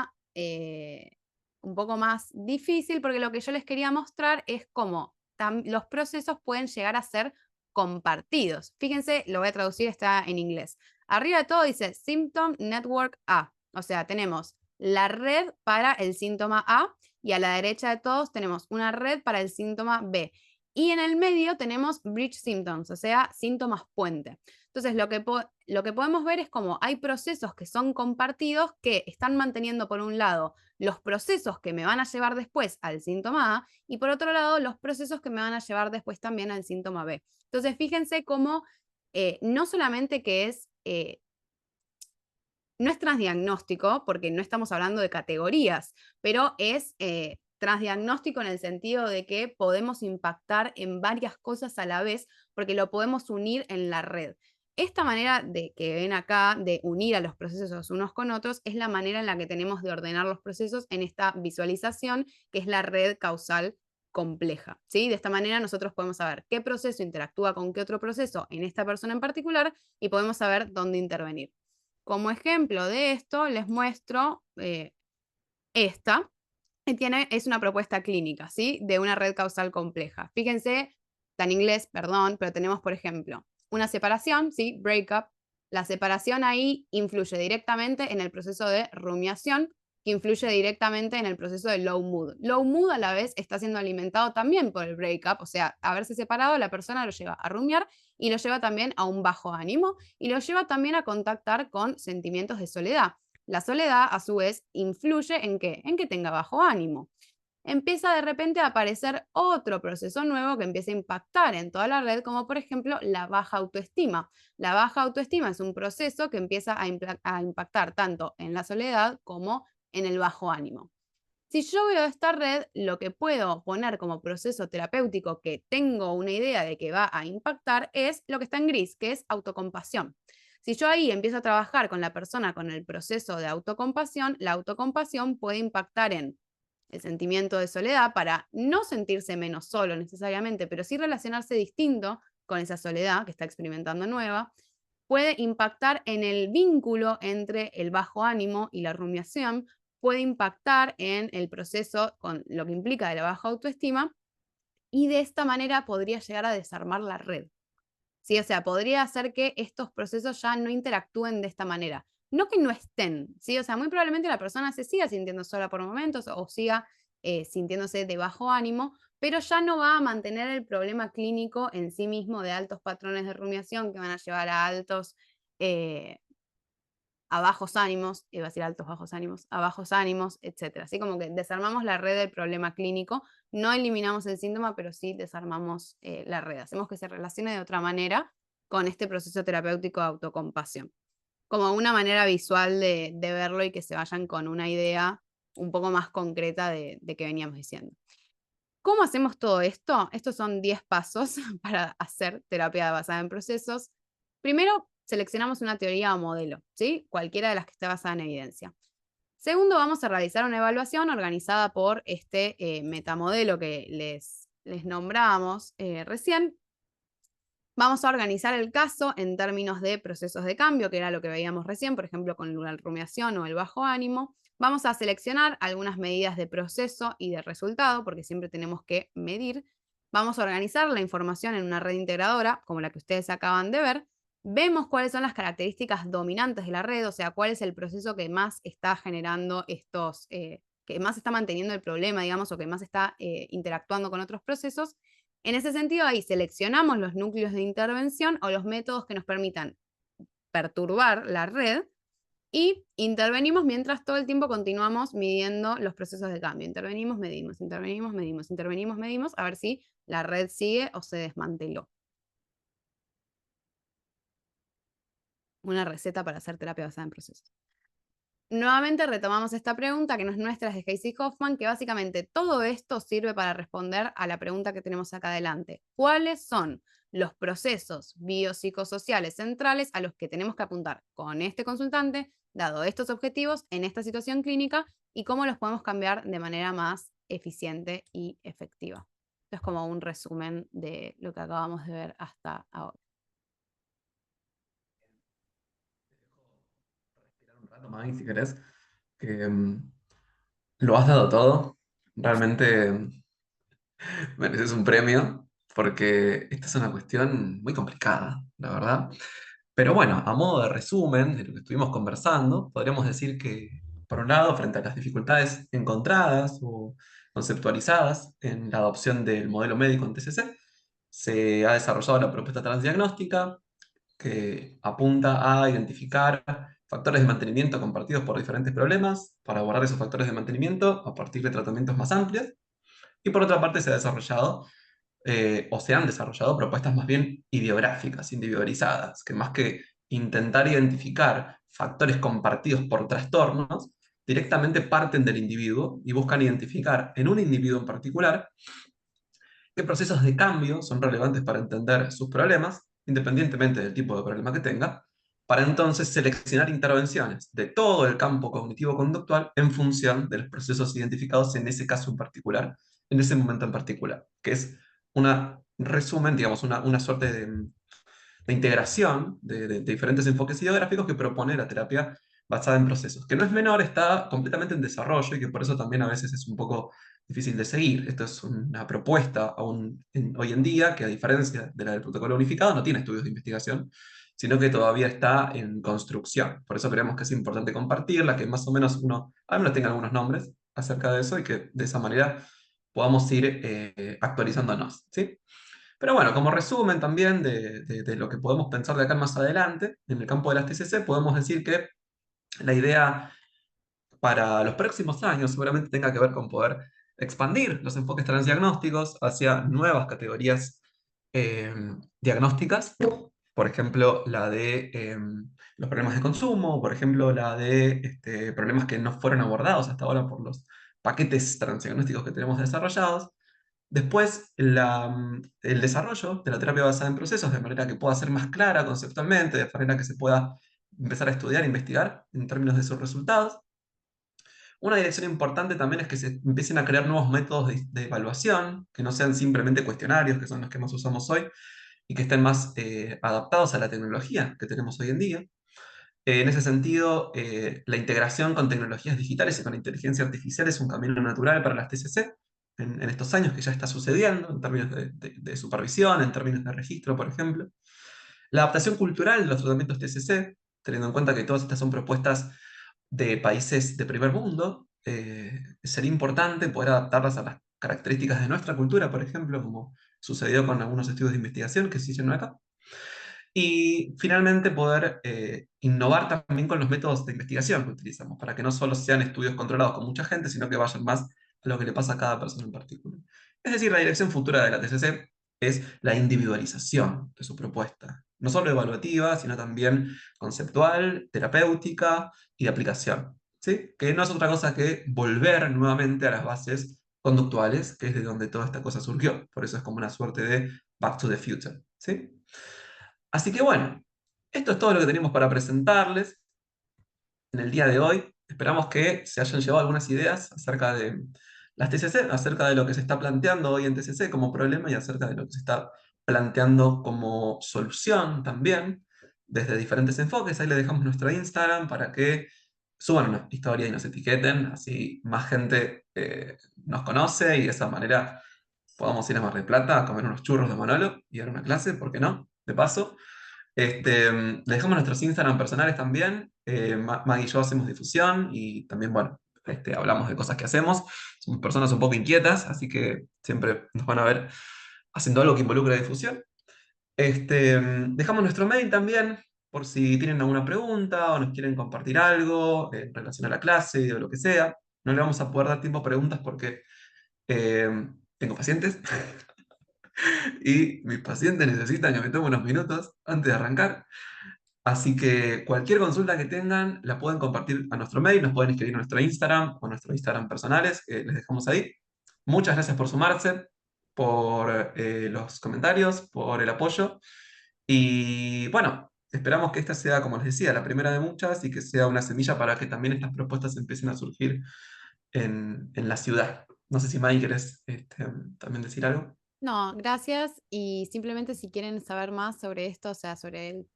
poco más difícil, porque lo que yo les quería mostrar es cómo los procesos pueden llegar a ser compartidos. Fíjense, lo voy a traducir, está en inglés. Arriba de todo dice Symptom Network A, o sea, tenemos la red para el síntoma A y a la derecha de todos tenemos una red para el síntoma B. Y en el medio tenemos bridge symptoms, o sea, síntomas puente. Entonces, lo que podemos ver es como hay procesos que son compartidos que están manteniendo, por un lado, los procesos que me van a llevar después al síntoma A y por otro lado, los procesos que me van a llevar después también al síntoma B. Entonces, fíjense cómo no solamente que no es transdiagnóstico, porque no estamos hablando de categorías, pero es transdiagnóstico en el sentido de que podemos impactar en varias cosas a la vez, porque lo podemos unir en la red. Esta manera de que ven acá, de unir a los procesos unos con otros, es la manera en la que tenemos de ordenar los procesos en esta visualización, que es la red causal compleja. ¿Sí? De esta manera nosotros podemos saber qué proceso interactúa con qué otro proceso en esta persona en particular y podemos saber dónde intervenir. Como ejemplo de esto, les muestro esta, que es una propuesta clínica, ¿sí? De una red causal compleja. Fíjense, está en inglés, perdón, pero tenemos, por ejemplo, una separación, ¿sí? Breakup. La separación ahí influye directamente en el proceso de rumiación, que influye directamente en el proceso de low mood. Low mood a la vez está siendo alimentado también por el breakup, o sea, haberse separado, la persona lo lleva a rumiar y lo lleva también a un bajo ánimo y lo lleva también a contactar con sentimientos de soledad. La soledad, a su vez, influye en qué? En que tenga bajo ánimo. Empieza de repente a aparecer otro proceso nuevo que empieza a impactar en toda la red, como por ejemplo la baja autoestima. La baja autoestima es un proceso que empieza a impactar tanto en la soledad como en el bajo ánimo. Si yo veo esta red, lo que puedo poner como proceso terapéutico que tengo una idea de que va a impactar es lo que está en gris, que es autocompasión. Si yo ahí empiezo a trabajar con la persona con el proceso de autocompasión, la autocompasión puede impactar en el sentimiento de soledad para no sentirse menos solo necesariamente, pero sí relacionarse distinto con esa soledad que está experimentando nueva. Puede impactar en el vínculo entre el bajo ánimo y la rumiación, puede impactar en el proceso con lo que implica de la baja autoestima y de esta manera podría llegar a desarmar la red. ¿Sí? O sea, podría hacer que estos procesos ya no interactúen de esta manera. No que no estén, ¿sí? O sea, muy probablemente la persona se siga sintiendo sola por momentos o siga sintiéndose de bajo ánimo, pero ya no va a mantener el problema clínico en sí mismo de altos patrones de rumiación que van a llevar a altos eh, a bajos ánimos, iba a decir altos bajos ánimos, a bajos ánimos, etcétera. Así como que desarmamos la red del problema clínico, no eliminamos el síntoma, pero sí desarmamos la red. Hacemos que se relacione de otra manera con este proceso terapéutico de autocompasión. Como una manera visual de verlo y que se vayan con una idea un poco más concreta de que veníamos diciendo. ¿Cómo hacemos todo esto? Estos son 10 pasos para hacer terapia basada en procesos. Primero, seleccionamos una teoría o modelo, ¿sí? Cualquiera de las que esté basada en evidencia. Segundo, vamos a realizar una evaluación organizada por este metamodelo que les nombramos recién. Vamos a organizar el caso en términos de procesos de cambio, que era lo que veíamos recién, por ejemplo, con la rumiación o el bajo ánimo. Vamos a seleccionar algunas medidas de proceso y de resultado, porque siempre tenemos que medir. Vamos a organizar la información en una red integradora, como la que ustedes acaban de ver. Vemos cuáles son las características dominantes de la red, o sea, cuál es el proceso que más está generando estos, que más está manteniendo el problema, digamos, o que más está interactuando con otros procesos. En ese sentido, ahí seleccionamos los núcleos de intervención o los métodos que nos permitan perturbar la red y intervenimos mientras todo el tiempo continuamos midiendo los procesos de cambio. Intervenimos, medimos, intervenimos, medimos, intervenimos, medimos, a ver si la red sigue o se desmanteló. Una receta para hacer terapia basada en procesos. Nuevamente retomamos esta pregunta que no es nuestra, es de Casey Hoffman, que básicamente todo esto sirve para responder a la pregunta que tenemos acá adelante. ¿Cuáles son los procesos biopsicosociales centrales a los que tenemos que apuntar con este consultante, dado estos objetivos, en esta situación clínica, y cómo los podemos cambiar de manera más eficiente y efectiva? Esto es como un resumen de lo que acabamos de ver hasta ahora. Respirar un rato más, si querés, que lo has dado todo. Realmente Mereces un premio porque esta es una cuestión muy complicada, la verdad. Pero bueno, a modo de resumen de lo que estuvimos conversando, podríamos decir que, por un lado, frente a las dificultades encontradas o conceptualizadas en la adopción del modelo médico en TCC, se ha desarrollado la propuesta transdiagnóstica que apunta a identificar factores de mantenimiento compartidos por diferentes problemas para abordar esos factores de mantenimiento a partir de tratamientos más amplios. Y por otra parte, se ha desarrollado o se han desarrollado propuestas más bien ideográficas, individualizadas, que más que intentar identificar factores compartidos por trastornos, directamente parten del individuo y buscan identificar en un individuo en particular qué procesos de cambio son relevantes para entender sus problemas, independientemente del tipo de problema que tenga, para entonces seleccionar intervenciones de todo el campo cognitivo-conductual en función de los procesos identificados en ese caso en particular, en ese momento en particular, que es una resumen, digamos, una suerte de integración de diferentes enfoques ideográficos que propone la terapia basada en procesos, que no es menor, está completamente en desarrollo y que por eso también a veces es un poco difícil de seguir. Esto es una propuesta aún hoy en día que a diferencia de la del protocolo unificado no tiene estudios de investigación, sino que todavía está en construcción. Por eso creemos que es importante compartirla, que más o menos uno al menos tenga algunos nombres acerca de eso y que de esa manera podamos ir actualizándonos, ¿sí? Pero bueno, como resumen también de lo que podemos pensar de acá en más adelante, en el campo de las TCC, podemos decir que la idea para los próximos años seguramente tenga que ver con poder expandir los enfoques transdiagnósticos hacia nuevas categorías eh, diagnósticas, por ejemplo, la de los problemas de consumo, por ejemplo, la de problemas que no fueron abordados hasta ahora por los paquetes transdiagnósticos que tenemos desarrollados. Después, el desarrollo de la terapia basada en procesos, de manera que pueda ser más clara conceptualmente, de manera que se pueda empezar a estudiar e investigar en términos de sus resultados. Una dirección importante también es que se empiecen a crear nuevos métodos de evaluación, que no sean simplemente cuestionarios, que son los que más usamos hoy, y que estén más adaptados a la tecnología que tenemos hoy en día. En ese sentido, la integración con tecnologías digitales y con inteligencia artificial es un camino natural para las TCC en estos años que ya está sucediendo, en términos de supervisión, en términos de registro, por ejemplo. La adaptación cultural de los tratamientos TCC, teniendo en cuenta que todas estas son propuestas de países de primer mundo, sería importante poder adaptarlas a las características de nuestra cultura, por ejemplo, como sucedió con algunos estudios de investigación que se hicieron acá. Y finalmente poder innovar también con los métodos de investigación que utilizamos, para que no solo sean estudios controlados con mucha gente, sino que vayan más a lo que le pasa a cada persona en particular. Es decir, la dirección futura de la TCC es la individualización de su propuesta, no solo evaluativa, sino también conceptual, terapéutica y de aplicación, ¿sí? Que no es otra cosa que volver nuevamente a las bases conductuales, que es de donde toda esta cosa surgió. Por eso es como una suerte de Back to the Future, ¿sí? Así que bueno, esto es todo lo que tenemos para presentarles en el día de hoy. Esperamos que se hayan llevado algunas ideas acerca de las TCC, acerca de lo que se está planteando hoy en TCC como problema y acerca de lo que se está planteando como solución también, desde diferentes enfoques. Ahí les dejamos nuestro Instagram para que suban una historia y nos etiqueten, así más gente nos conoce y de esa manera podamos ir a Mar del Plata a comer unos churros de Manolo y dar una clase, ¿por qué no? De paso. Le dejamos nuestros Instagram personales también. Maggie y yo hacemos difusión y también, bueno, hablamos de cosas que hacemos. Somos personas un poco inquietas, así que siempre nos van a ver haciendo algo que involucre difusión. Dejamos nuestro mail también, por si tienen alguna pregunta o nos quieren compartir algo en relación a la clase o lo que sea. No le vamos a poder dar tiempo a preguntas porque tengo pacientes y mis pacientes necesitan que me tome unos minutos antes de arrancar. Así que cualquier consulta que tengan la pueden compartir a nuestro mail, nos pueden escribir a nuestro Instagram o nuestro Instagram personales, que les dejamos ahí. Muchas gracias por sumarse, por los comentarios, por el apoyo. Y bueno, esperamos que esta sea, como les decía, la primera de muchas y que sea una semilla para que también estas propuestas empiecen a surgir en la ciudad. No sé si May querés también decir algo. No, gracias. Y simplemente si quieren saber más sobre esto, o sea, sobre el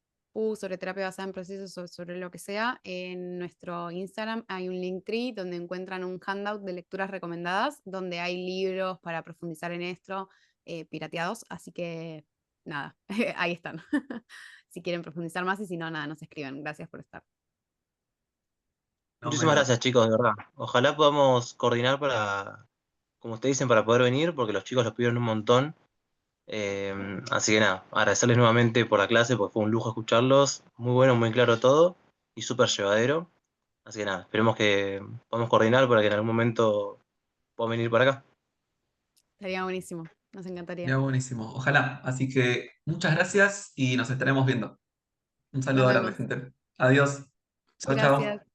sobre terapia basada en procesos o sobre lo que sea, en nuestro Instagram hay un Linktree donde encuentran un handout de lecturas recomendadas, donde hay libros para profundizar en esto, pirateados, así que nada, ahí están. Si quieren profundizar más y si no, nada, nos escriben. Gracias por estar. No, Muchísimas gracias, chicos, de verdad. Ojalá podamos coordinar para, como ustedes dicen, para poder venir, porque los chicos los pidieron un montón. Así que nada, agradecerles nuevamente por la clase, porque fue un lujo escucharlos. Muy bueno, muy claro todo y súper llevadero. Así que nada, esperemos que podamos coordinar para que en algún momento puedan venir para acá. Estaría buenísimo. Nos encantaría. ya buenísimo. Ojalá. Así que muchas gracias y nos estaremos viendo. Un Nos saludo grande, vemos. gente. Adiós. Chao, chao. Gracias.